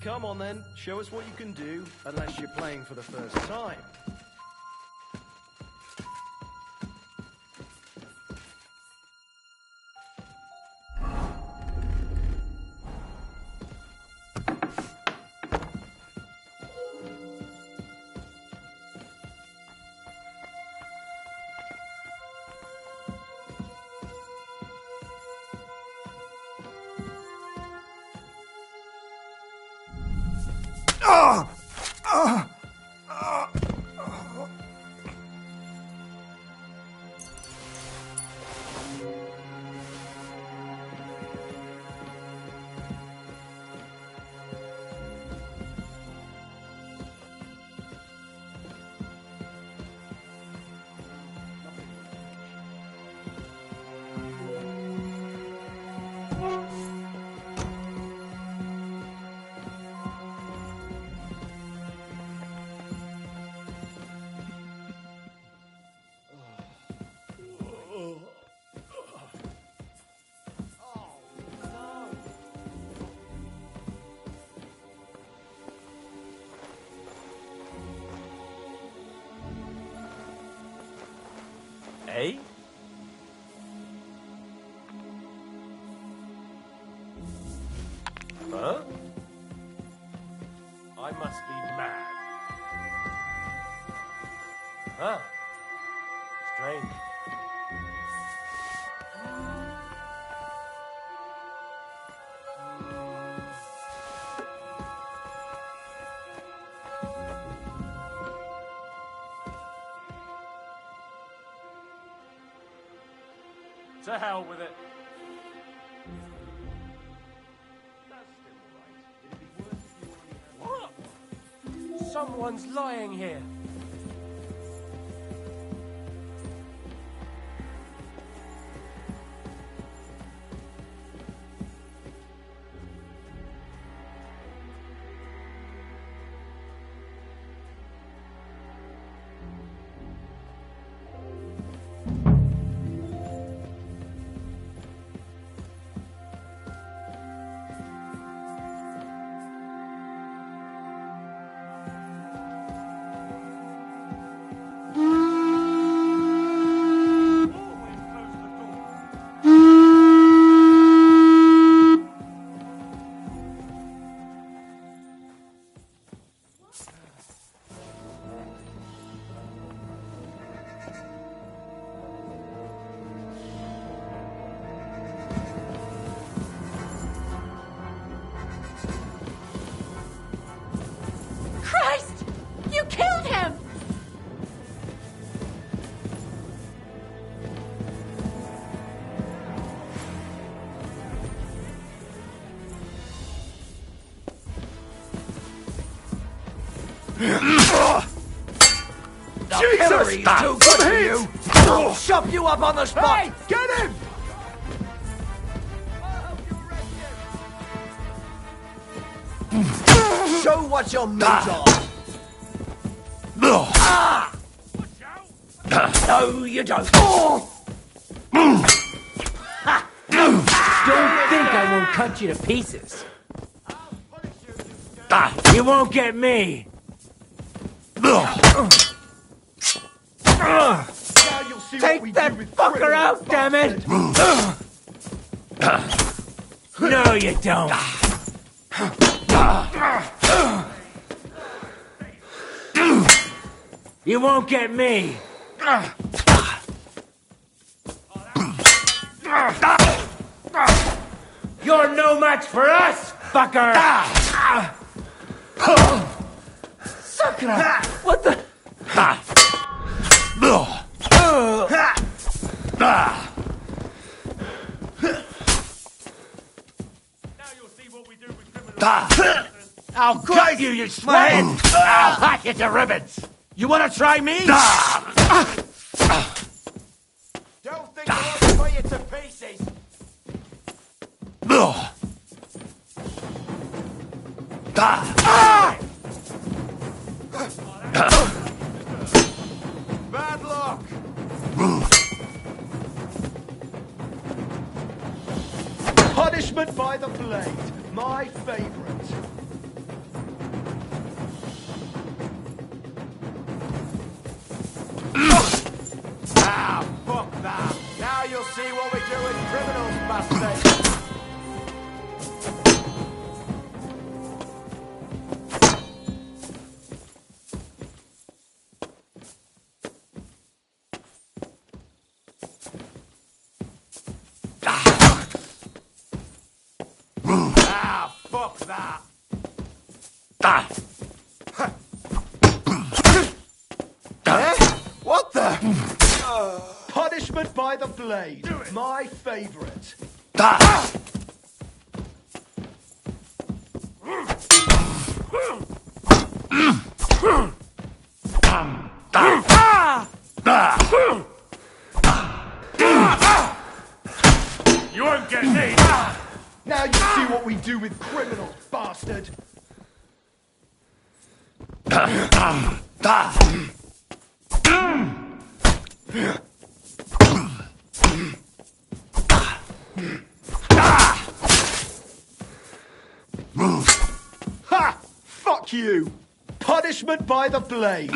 Come on then, show us what you can do, unless you're playing for the first time. Eh? Huh? I must be mad. Huh? Strange. To hell with it. What? Someone's lying here. Christ! You killed him! Jesus! Too good for you! I'll chop you up on the spot! Hey, get him! Show what you're made of! No, you don't! Don't think I won't cut you to pieces. You won't get me. Take that fucker out, damn it! No, you don't. You won't get me. You're no match for us, fucker! Sucker! What the? I'll gut you, you swine! I'll hack you to ribbons! You wanna try me? Don't think I won't cut you to pieces! Bad luck! Punishment by the blade, my favorite. Ah, fuck that! What the? Punishment by the blade. My favourite. You won't get me! Now you see what we do with criminals, bastard! Ha! Fuck you! Punishment by the blade!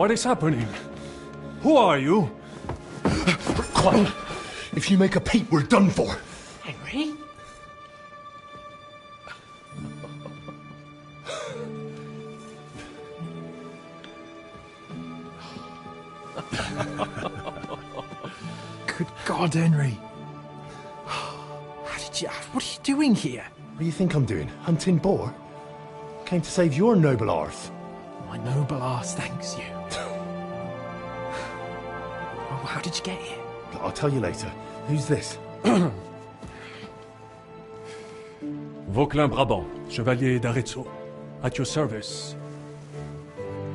What is happening? Who are you? Quiet. If you make a peep, we're done for. Henry? Good God, Henry. What are you doing here? What do you think I'm doing? Hunting boar? Came to save your noble arse. My noble arse thanks you. Oh, how did you get here? I'll tell you later. Who's this? Vauquelin Brabant, Chevalier d'Arezzo. At your service.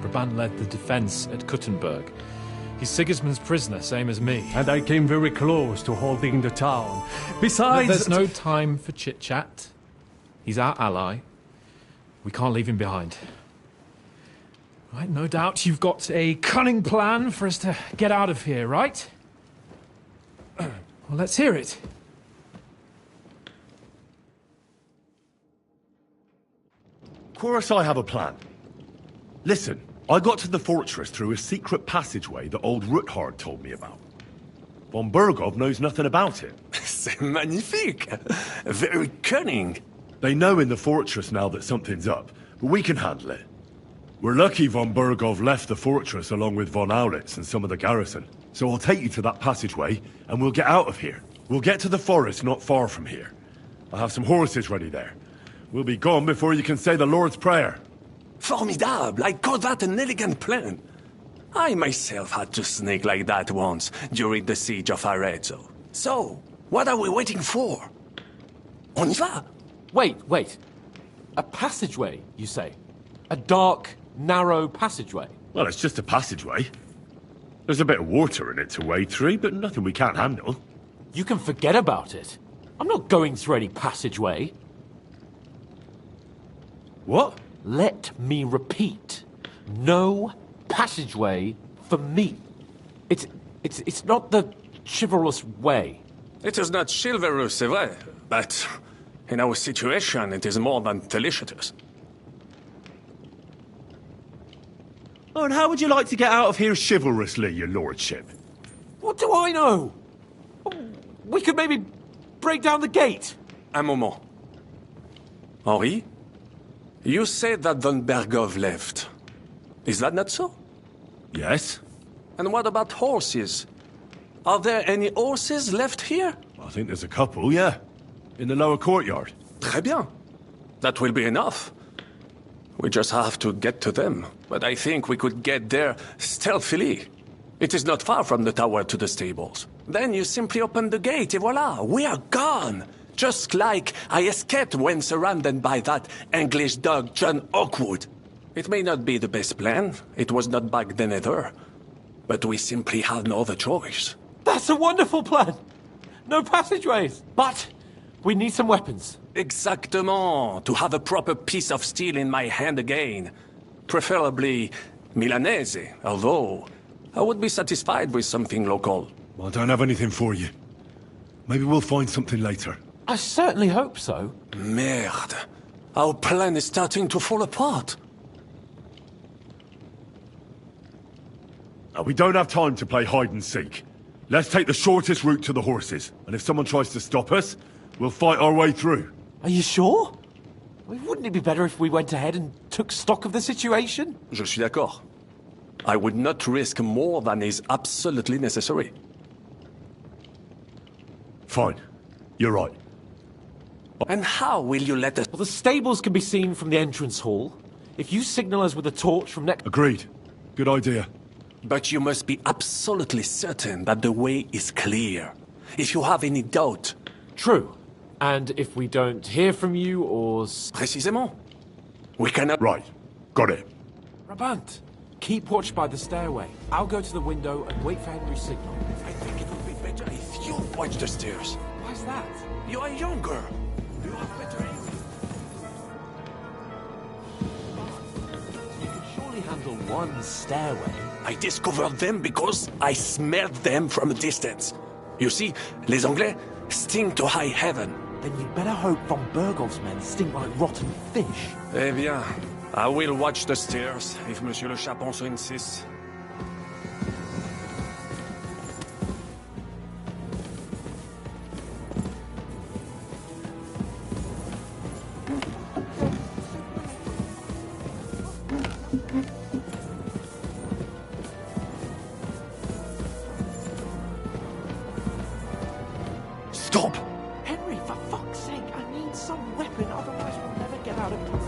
Brabant led the defense at Kuttenberg. He's Sigismund's prisoner, same as me. And I came very close to holding the town. Besides... There's no time for chit-chat. He's our ally. We can't leave him behind. Right, no doubt you've got a cunning plan for us to get out of here, right? Well, let's hear it. Of course I have a plan. Listen, I got to the fortress through a secret passageway that old Ruthard told me about. Von Bergov knows nothing about it. C'est magnifique! Very cunning. They know in the fortress now that something's up, but we can handle it. We're lucky von Bergov left the fortress along with von Aulitz and some of the garrison. So I'll take you to that passageway, and we'll get out of here. We'll get to the forest not far from here. I'll have some horses ready there. We'll be gone before you can say the Lord's Prayer. Formidable! I call that an elegant plan. I myself had to sneak like that once during the siege of Arezzo. So, what are we waiting for? On y va! Wait. A passageway, you say? A dark, narrow passageway? Well, it's just a passageway. There's a bit of water in it to wade through, but nothing we can't handle. You can forget about it. I'm not going through any passageway. What? Let me repeat. No passageway for me. It's not the chivalrous way. It is not chivalrous, c'est vrai, but in our situation, it is more than delicious. Oh, and how would you like to get out of here chivalrously, your lordship? What do I know? We could maybe break down the gate. Un moment. Henri? You said that von Bergov left. Is that not so? Yes. And what about horses? Are there any horses left here? I think there's a couple, yeah. In the lower courtyard. Très bien. That will be enough. We just have to get to them. But I think we could get there stealthily. It is not far from the tower to the stables. Then you simply open the gate, et voila, we are gone. Just like I escaped when surrounded by that English dog John Oakwood. It may not be the best plan. It was not back then either. But we simply had no other choice. That's a wonderful plan. No passageways. But we need some weapons. Exactement. To have a proper piece of steel in my hand again. Preferably Milanese, although I would be satisfied with something local. I don't have anything for you. Maybe we'll find something later. I certainly hope so. Merde. Our plan is starting to fall apart. Now, we don't have time to play hide and seek. Let's take the shortest route to the horses. And if someone tries to stop us, we'll fight our way through. Are you sure? Wouldn't it be better if we went ahead and took stock of the situation? Je suis d'accord. I would not risk more than is absolutely necessary. Fine. You're right. And how will you let us... Well, the stables can be seen from the entrance hall. If you signal us with a torch from next... Agreed. Good idea. But you must be absolutely certain that the way is clear. If you have any doubt... True. And if we don't hear from you or... Précisément. We cannot... Right. Got it. Brabant, keep watch by the stairway. I'll go to the window and wait for Henry's signal. I think it would be better if you watch the stairs. Why's that? You are younger. You have better aim. You can surely handle one stairway. I discovered them because I smelled them from a distance. You see, les Anglais sting to high heaven. Then you'd better hope von Bergov's men stink like rotten fish. Eh bien, I will watch the stairs if Monsieur le Chapon so insists. get out of here.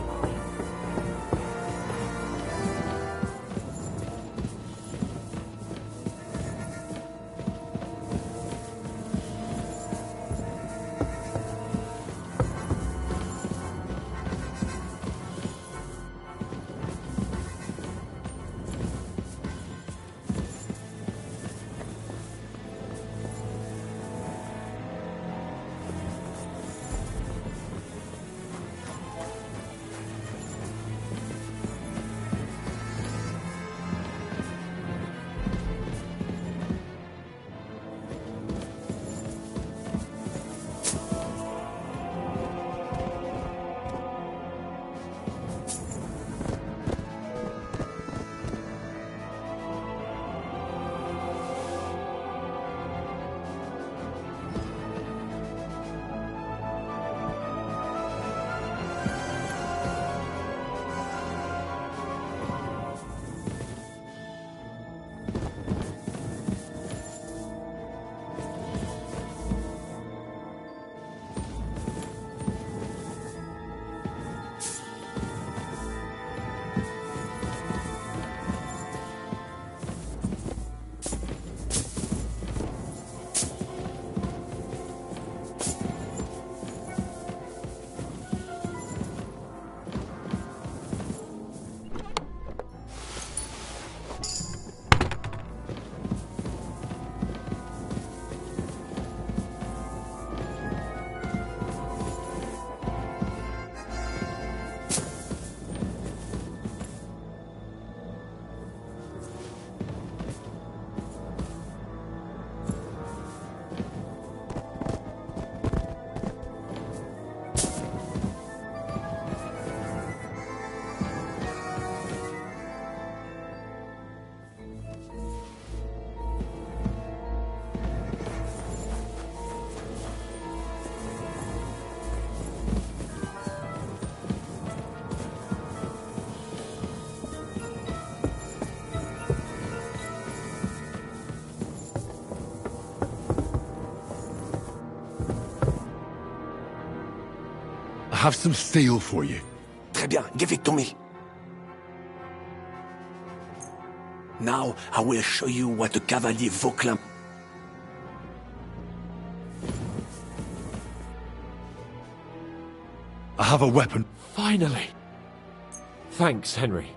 I have some steel for you. Très bien, give it to me. Now I will show you what the Cavalier Vauclin... I have a weapon. Finally! Thanks, Henry.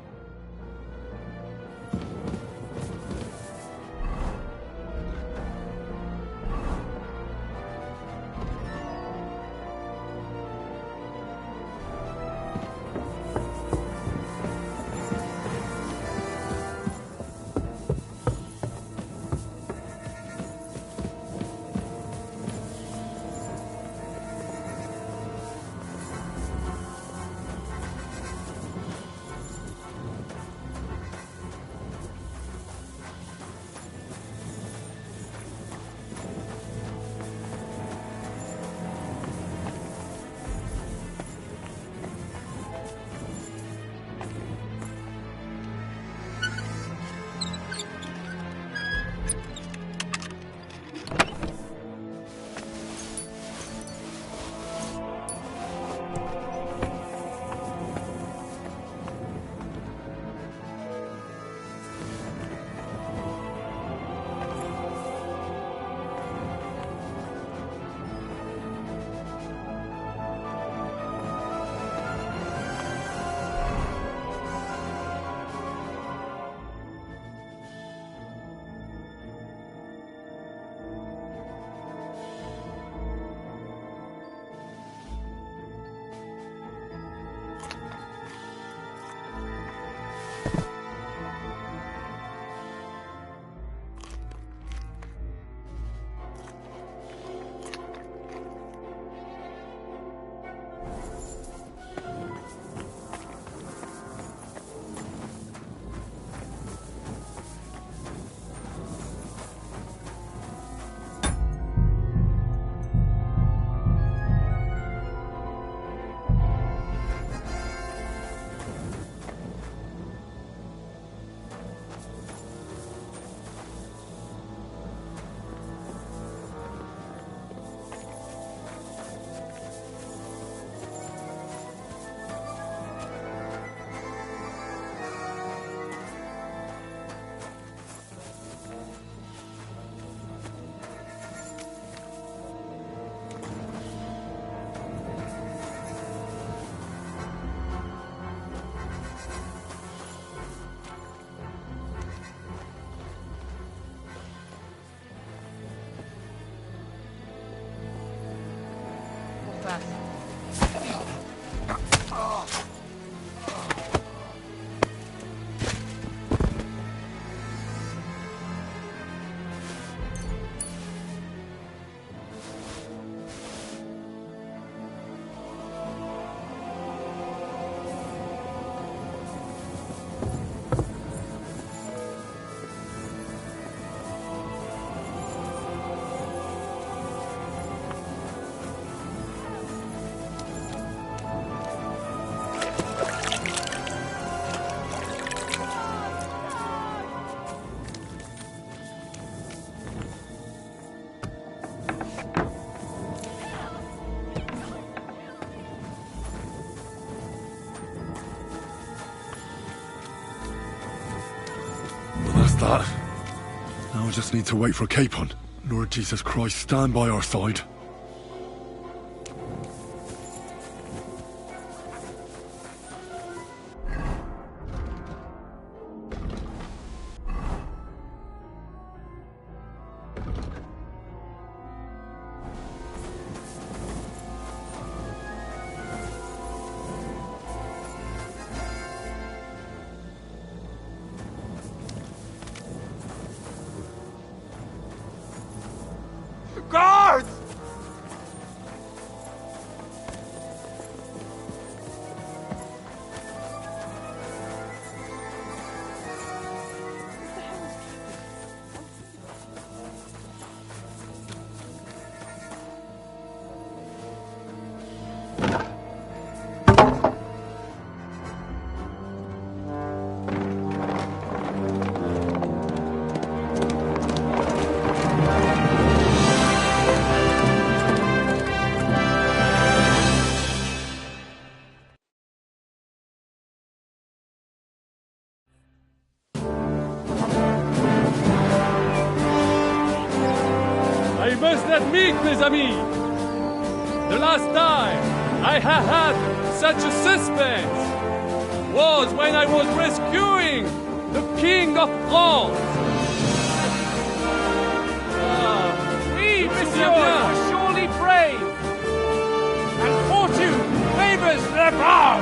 fast. That. Now I just need to wait for Capon. Lord Jesus Christ, stand by our side. Guards! I must admit, mes amis, the last time I have had such a suspense was when I was rescuing the King of France. Oui, monsieur, you're surely brave. And fortune favors the proud.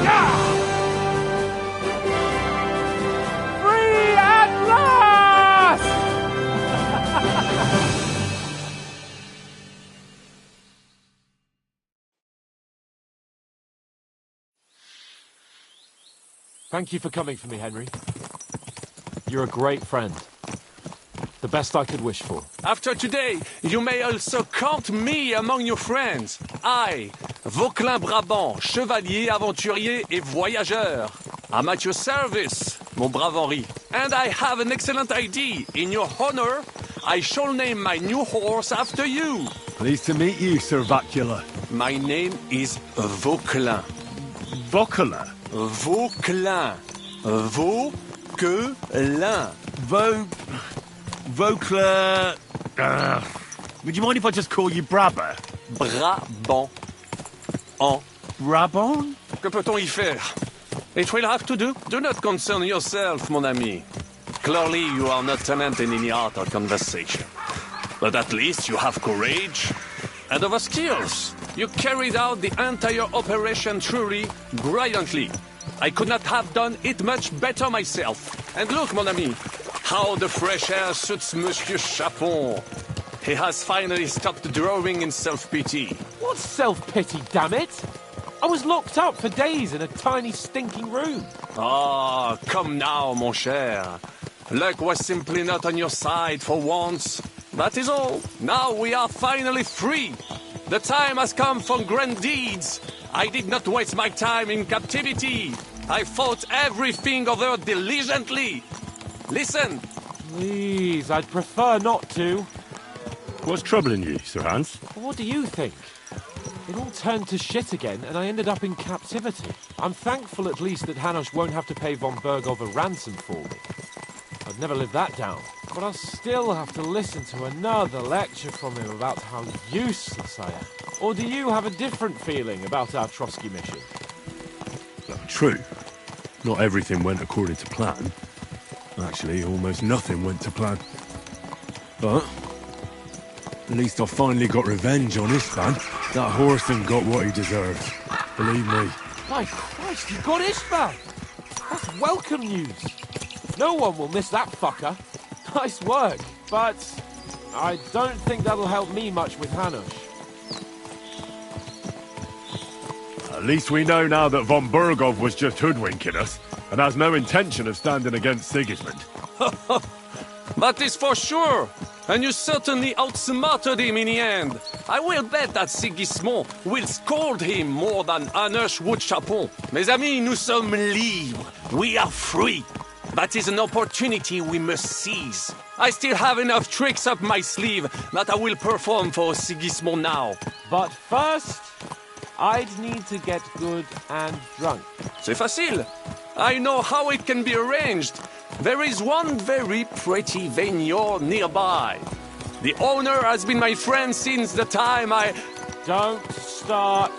Yeah! Free at last! Thank you for coming for me, Henry. You're a great friend. The best I could wish for. After today, you may also count me among your friends. I, Vauquelin Brabant, chevalier, aventurier et voyageur. I'm at your service, mon brave Henri. And I have an excellent idea. In your honor, I shall name my new horse after you. Pleased to meet you, Sir Vacula. My name is Vauquelin. Vauquelin? Vauquelin. Vauquelin. Vauquelin... would you mind if I just call you Brabber? Brabant. En. Brabant? Que peut-on y faire? It will have to do. Do not concern yourself, mon ami. Clearly, you are not tenant in any art or conversation. But at least you have courage and other skills. You carried out the entire operation truly brilliantly. I could not have done it much better myself. And look, mon ami, how the fresh air suits Monsieur Chapon. He has finally stopped drawing in self-pity. What self-pity, damn it? I was locked up for days in a tiny stinking room. Ah, come now, mon cher. Luck was simply not on your side for once. That is all. Now we are finally free. The time has come for grand deeds. I did not waste my time in captivity. I fought everything over diligently. Listen. Please, I'd prefer not to. What's troubling you, Sir Hans? What do you think? It all turned to shit again, and I ended up in captivity. I'm thankful at least that Hanush won't have to pay von Bergov a ransom for me. I'd never live that down. But I'll still have to listen to another lecture from him about how useless I am. Or do you have a different feeling about our Trotsky mission? True. Not everything went according to plan. Actually, almost nothing went to plan. But At least I finally got revenge on Istvan. That horseman got what he deserved. Believe me. My Christ, you got Istvan! That's welcome news. No one will miss that fucker. Nice work, but I don't think that'll help me much with Hanush. At least we know now that von Burgov was just hoodwinking us, and has no intention of standing against Sigismund. That is for sure. And you certainly outsmarted him in the end. I will bet that Sigismund will scold him more than Hanush would Chapon. Mes amis, nous sommes libres. We are free. That is an opportunity we must seize. I still have enough tricks up my sleeve that I will perform for Sigismund now. But first, I'd need to get good and drunk. C'est facile. I know how it can be arranged. There is one very pretty vineyard nearby. The owner has been my friend since the time I... Don't start.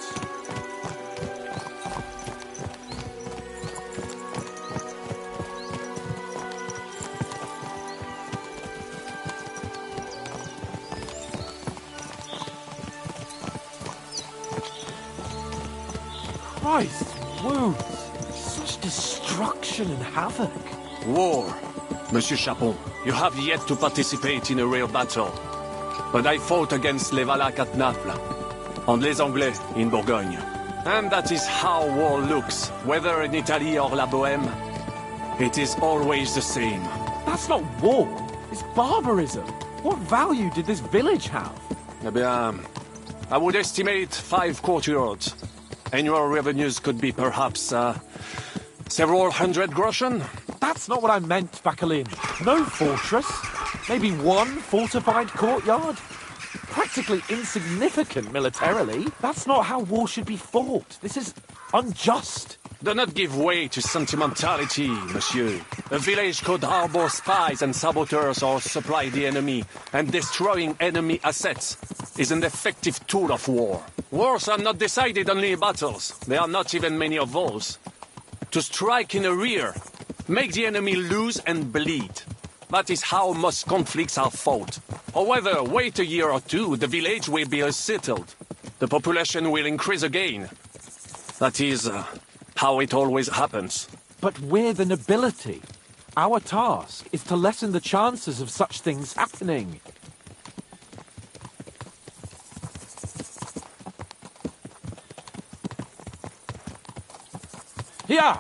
Christ, wounds. Such destruction and havoc. War. Monsieur Chapon, you have yet to participate in a real battle. But I fought against les Valaques at Naples, and les Anglais in Bourgogne. And that is how war looks, whether in Italy or La Bohème. It is always the same. That's not war. It's barbarism. What value did this village have? Eh bien, I would estimate 5 courtyards. Annual revenues could be perhaps, several hundred groschen. That's not what I meant, Bakalin. No fortress. Maybe one fortified courtyard. Practically insignificant militarily. That's not how war should be fought. This is unjust. Do not give way to sentimentality, monsieur. A village could harbor spies and saboteurs or supply the enemy, and destroying enemy assets is an effective tool of war. Wars are not decided only in battles. There are not even many of those. To strike in the rear, make the enemy lose and bleed. That is how most conflicts are fought. However, wait a year or two, the village will be settled. The population will increase again. That is how it always happens. But we're the nobility. Our task is to lessen the chances of such things happening. Here!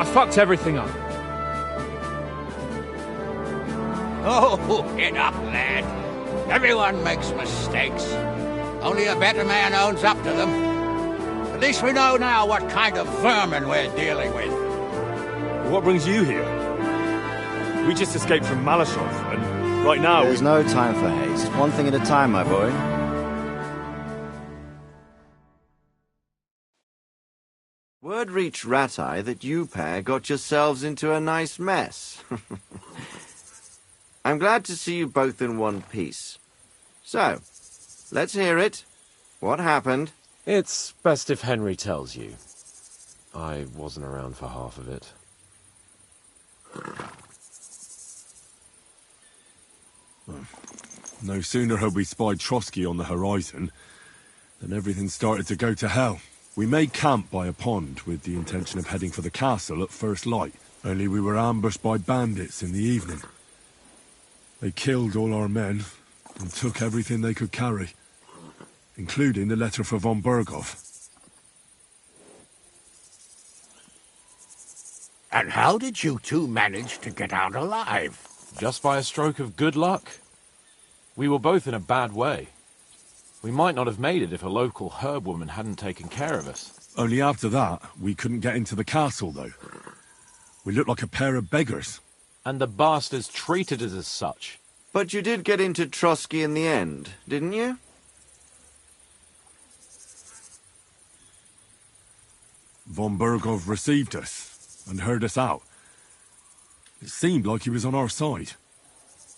I fucked everything up. Oh, get up, lad. Everyone makes mistakes. Only a better man owns up to them. At least we know now what kind of vermin we're dealing with. What brings you here? We just escaped from Malashov, and right now There's no time for haste. One thing at a time, my boy. Word reached Ratai that you pair got yourselves into a nice mess. I'm glad to see you both in one piece. So, let's hear it. What happened? It's best if Henry tells you. I wasn't around for half of it. No sooner had we spied Trotsky on the horizon than everything started to go to hell. We made camp by a pond with the intention of heading for the castle at first light, only we were ambushed by bandits in the evening. They killed all our men and took everything they could carry, including the letter for von Berghoff. And how did you two manage to get out alive? Just by a stroke of good luck. We were both in a bad way. We might not have made it if a local herb woman hadn't taken care of us. Only after that, we couldn't get into the castle, though. We looked like a pair of beggars. And the bastards treated us as such. But you did get into Trotsky in the end, didn't you? Von Berghoff received us and heard us out. It seemed like he was on our side.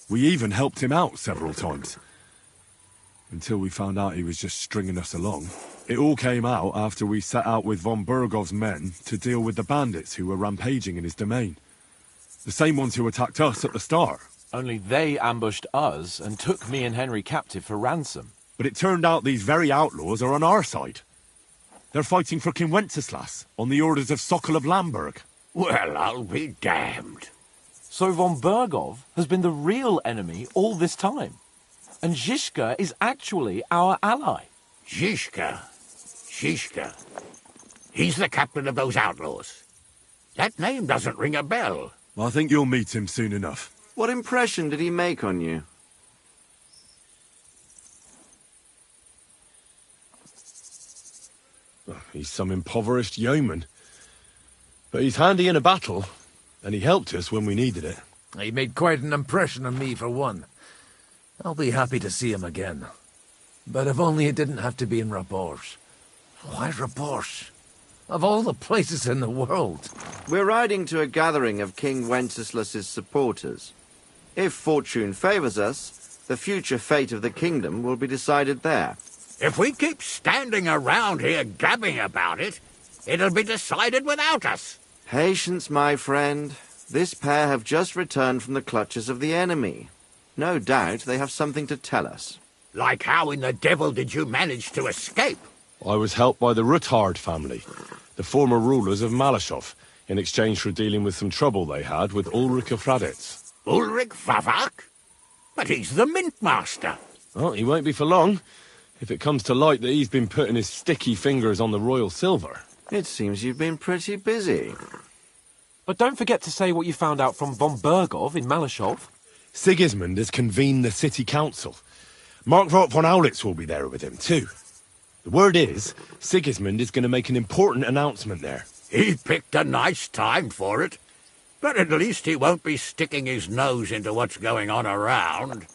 We even helped him out several times. Until we found out he was just stringing us along. It all came out after we set out with von Berghoff's men to deal with the bandits who were rampaging in his domain. The same ones who attacked us at the start. Only they ambushed us and took me and Henry captive for ransom. But it turned out these very outlaws are on our side. They're fighting for King Wenceslas on the orders of Sokol of Lamberg. Well, I'll be damned. So von Berghoff has been the real enemy all this time. And Zizka is actually our ally. Zizka? He's the captain of those outlaws. That name doesn't ring a bell. I think you'll meet him soon enough. What impression did he make on you? He's some impoverished yeoman. But he's handy in a battle, and he helped us when we needed it. He made quite an impression on me, for one. I'll be happy to see him again. But if only it didn't have to be in Rabosh. Why Rabosh? Of all the places in the world. We're riding to a gathering of King Wenceslas's supporters. If fortune favors us, the future fate of the kingdom will be decided there. If we keep standing around here gabbing about it, it'll be decided without us. Patience, my friend. This pair have just returned from the clutches of the enemy. No doubt they have something to tell us. Like how in the devil did you manage to escape? I was helped by the Ruthard family, the former rulers of Malashov, in exchange for dealing with some trouble they had with Ulrich of Raditz. Ulrich Vavak? But he's the mint master. Well, he won't be for long, if it comes to light that he's been putting his sticky fingers on the royal silver. It seems you've been pretty busy. But don't forget to say what you found out from von Berghoff in Malashov. Sigismund has convened the city council. Markvart von Aulitz will be there with him, too. The word is, Sigismund is going to make an important announcement there. He picked a nice time for it. But at least he won't be sticking his nose into what's going on around.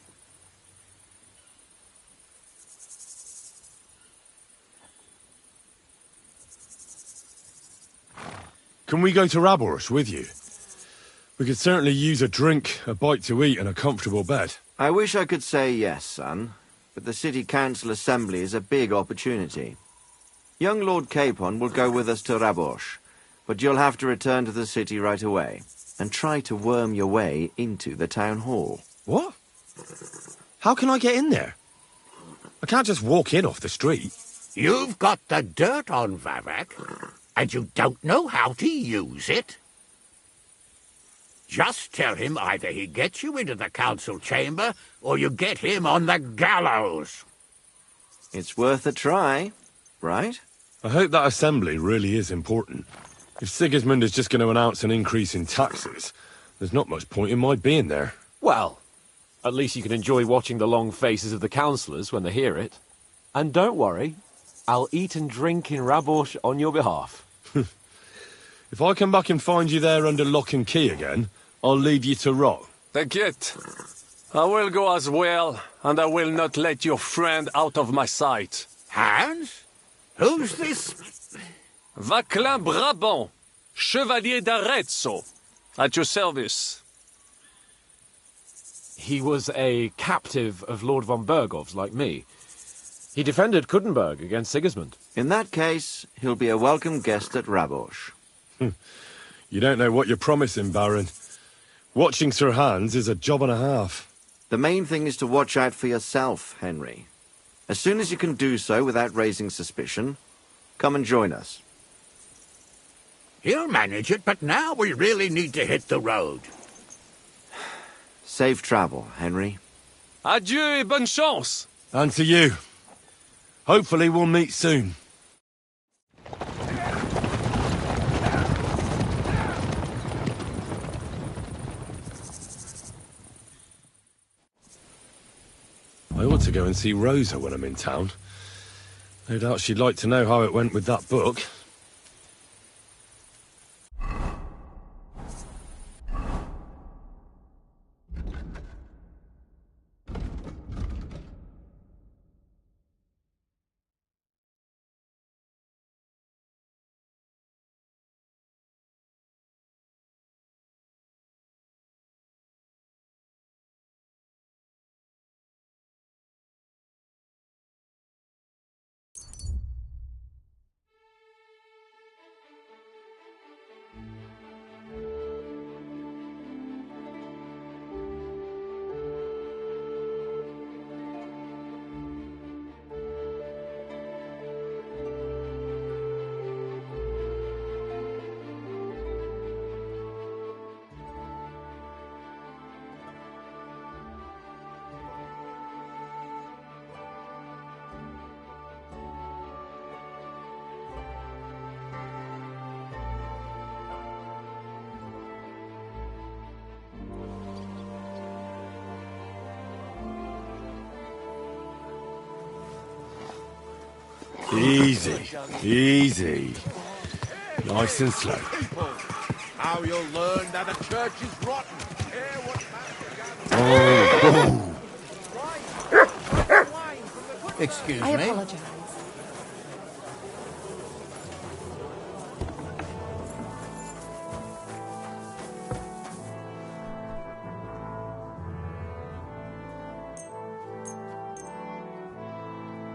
Can we go to Rabosh with you? We could certainly use a drink, a bite to eat, and a comfortable bed. I wish I could say yes, son, but the city council assembly is a big opportunity. Young Lord Capon will go with us to Rabosh, but you'll have to return to the city right away, and try to worm your way into the town hall. What? How can I get in there? I can't just walk in off the street. You've got the dirt on Vavak, and you don't know how to use it? Just tell him either he gets you into the council chamber, or you get him on the gallows. It's worth a try, right? I hope that assembly really is important. If Sigismund is just going to announce an increase in taxes, there's not much point in my being there. Well, at least you can enjoy watching the long faces of the councillors when they hear it. And don't worry, I'll eat and drink in Rabosh on your behalf. If I come back and find you there under lock and key again, I'll leave you to rot. Take it. I will go as well, and I will not let your friend out of my sight. Hans? Who's this? Vaclin Brabant, Chevalier d'Arezzo, at your service. He was a captive of Lord von Berghoff's, like me. He defended Kuttenberg against Sigismund. In that case, he'll be a welcome guest at Rabosh. You don't know what you're promising, Baron. Watching Sir Hans is a job and a half. The main thing is to watch out for yourself, Henry. As soon as you can do so without raising suspicion, come and join us. He'll manage it, but now we really need to hit the road. Safe travel, Henry. Adieu et bonne chance. And to you. Hopefully we'll meet soon. I ought to go and see Rosa when I'm in town. No doubt she'd like to know how it went with that book. Easy, easy. Nice and slow. How you'll learn that the church is rotten. Hear what Excuse I me? apologize.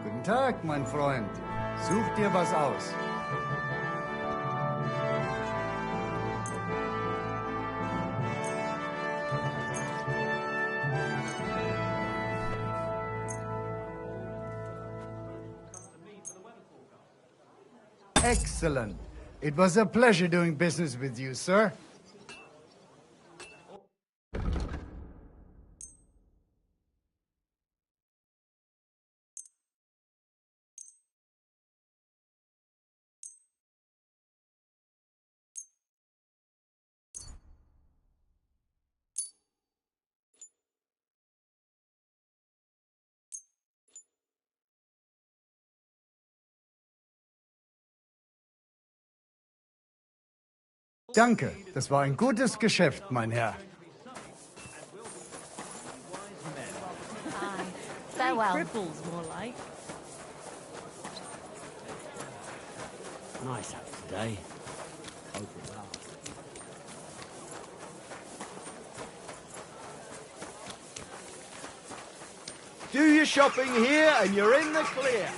Guten Tag, mein Freund. Such dir was aus. Excellent. It was a pleasure doing business with you, sir. Danke, das war ein gutes Geschäft, mein Herr. Farewell. Cripples, more like. Nice out today. Hope it lasts. Do your shopping here and you're in the clear.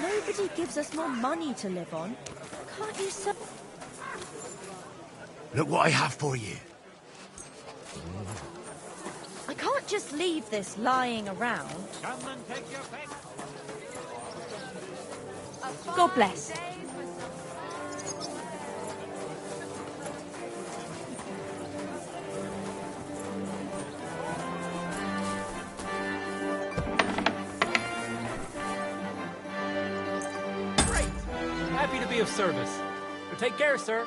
Nobody gives us more money to live on. Can't you sell... Look what I have for you. I can't just leave this lying around. Come and take your pick. God bless. Happy to be of service. Take care, sir.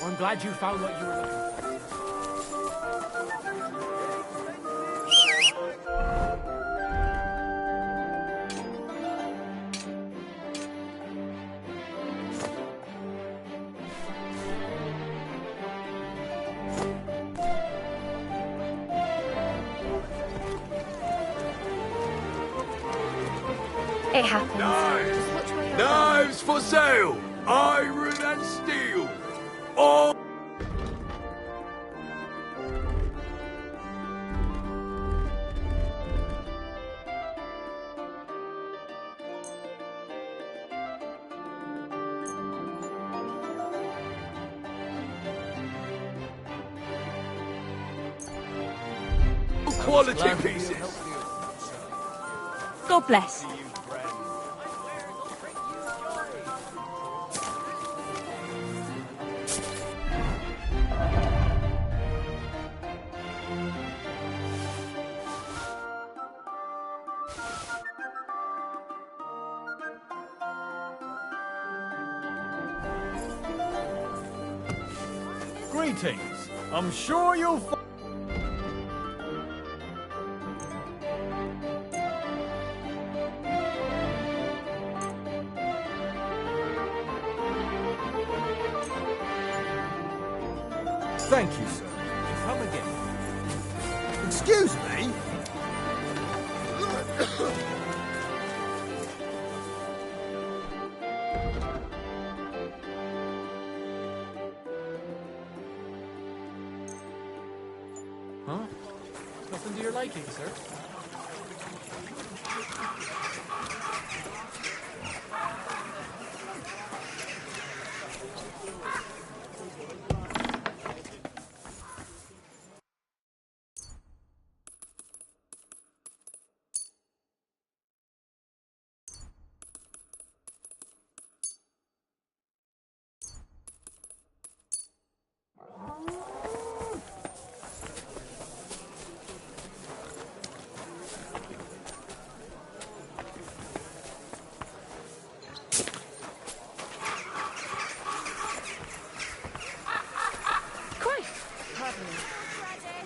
I'm glad you found what you were looking for. It happens. Knives for sale! Iron and steel! All... quality pieces! God bless. Greetings. I'm sure you'll find... Thank you, sir. Come again. Excuse me? Huh? Nothing to your liking, sir.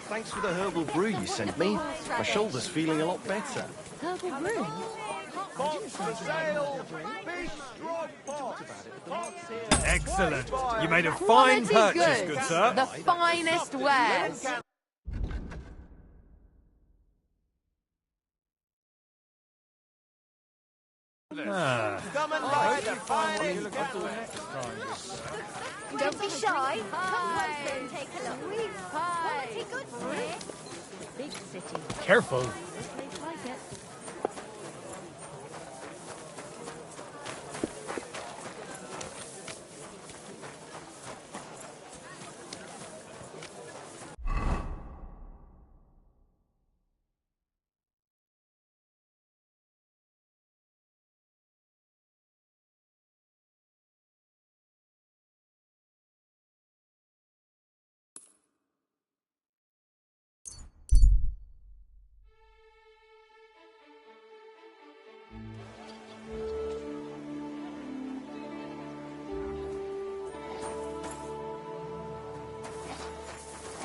Thanks for the herbal brew you sent me. My shoulder's feeling a lot better. Herbal brew? Excellent. You made a fine Quality purchase, goods. good sir. The finest wares. Come and like the finest. Don't be shy. Come closer and take a look. Sweet pie. Quality goods here. Big city. Careful. Place like it.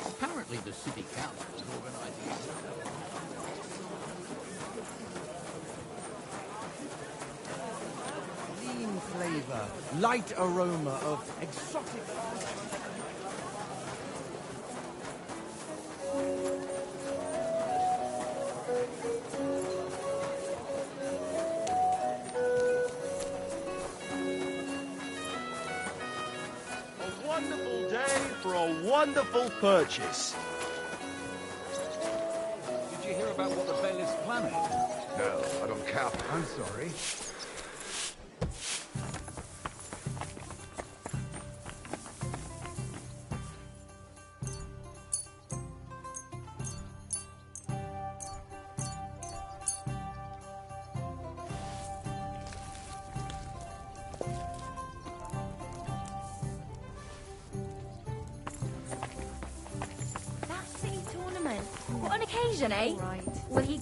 Apparently the city council is organising Lean flavour, light aroma of exotic... A wonderful day for a wonderful purchase. Did you hear about what the bailiff's planning? No, I don't care. I'm sorry. That city tournament. What an occasion, eh? Right. Will he...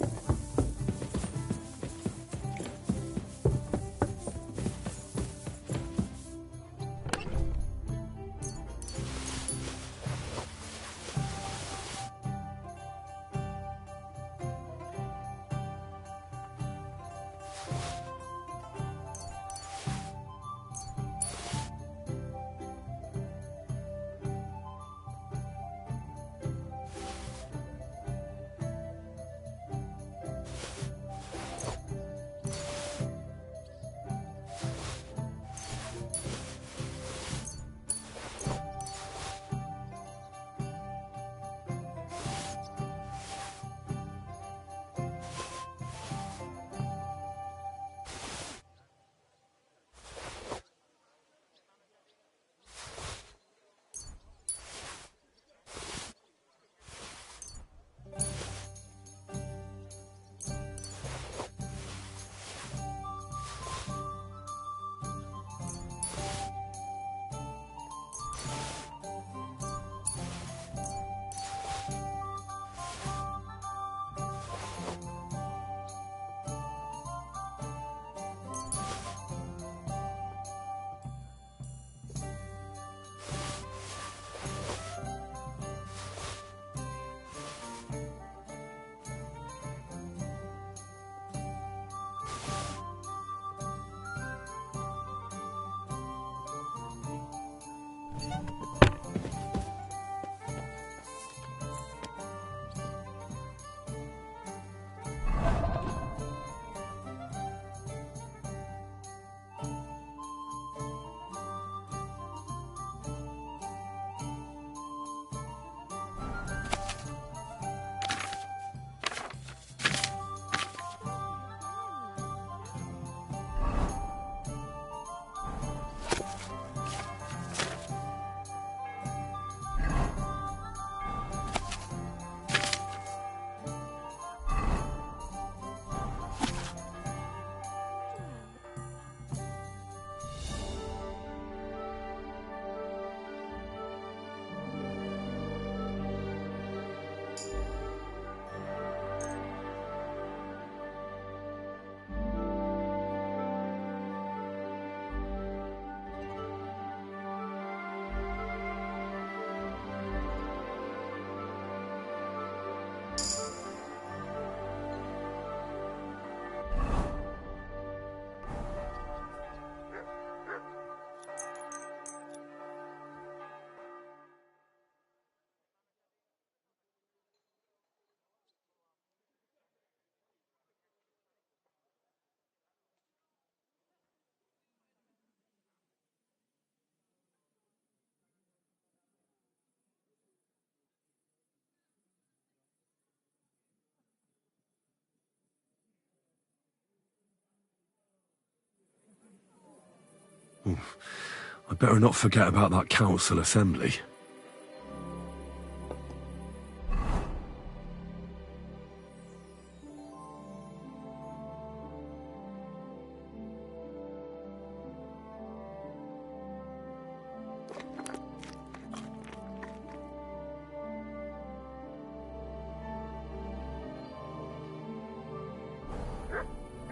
I better not forget about that council assembly.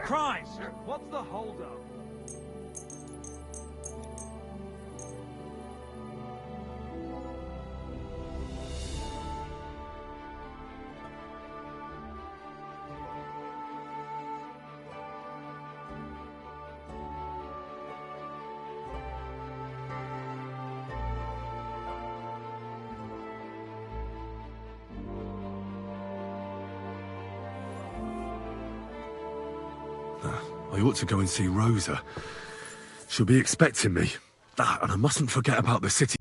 Christ! What's the holdup? I ought to go and see Rosa. She'll be expecting me. And I mustn't forget about the city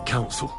council.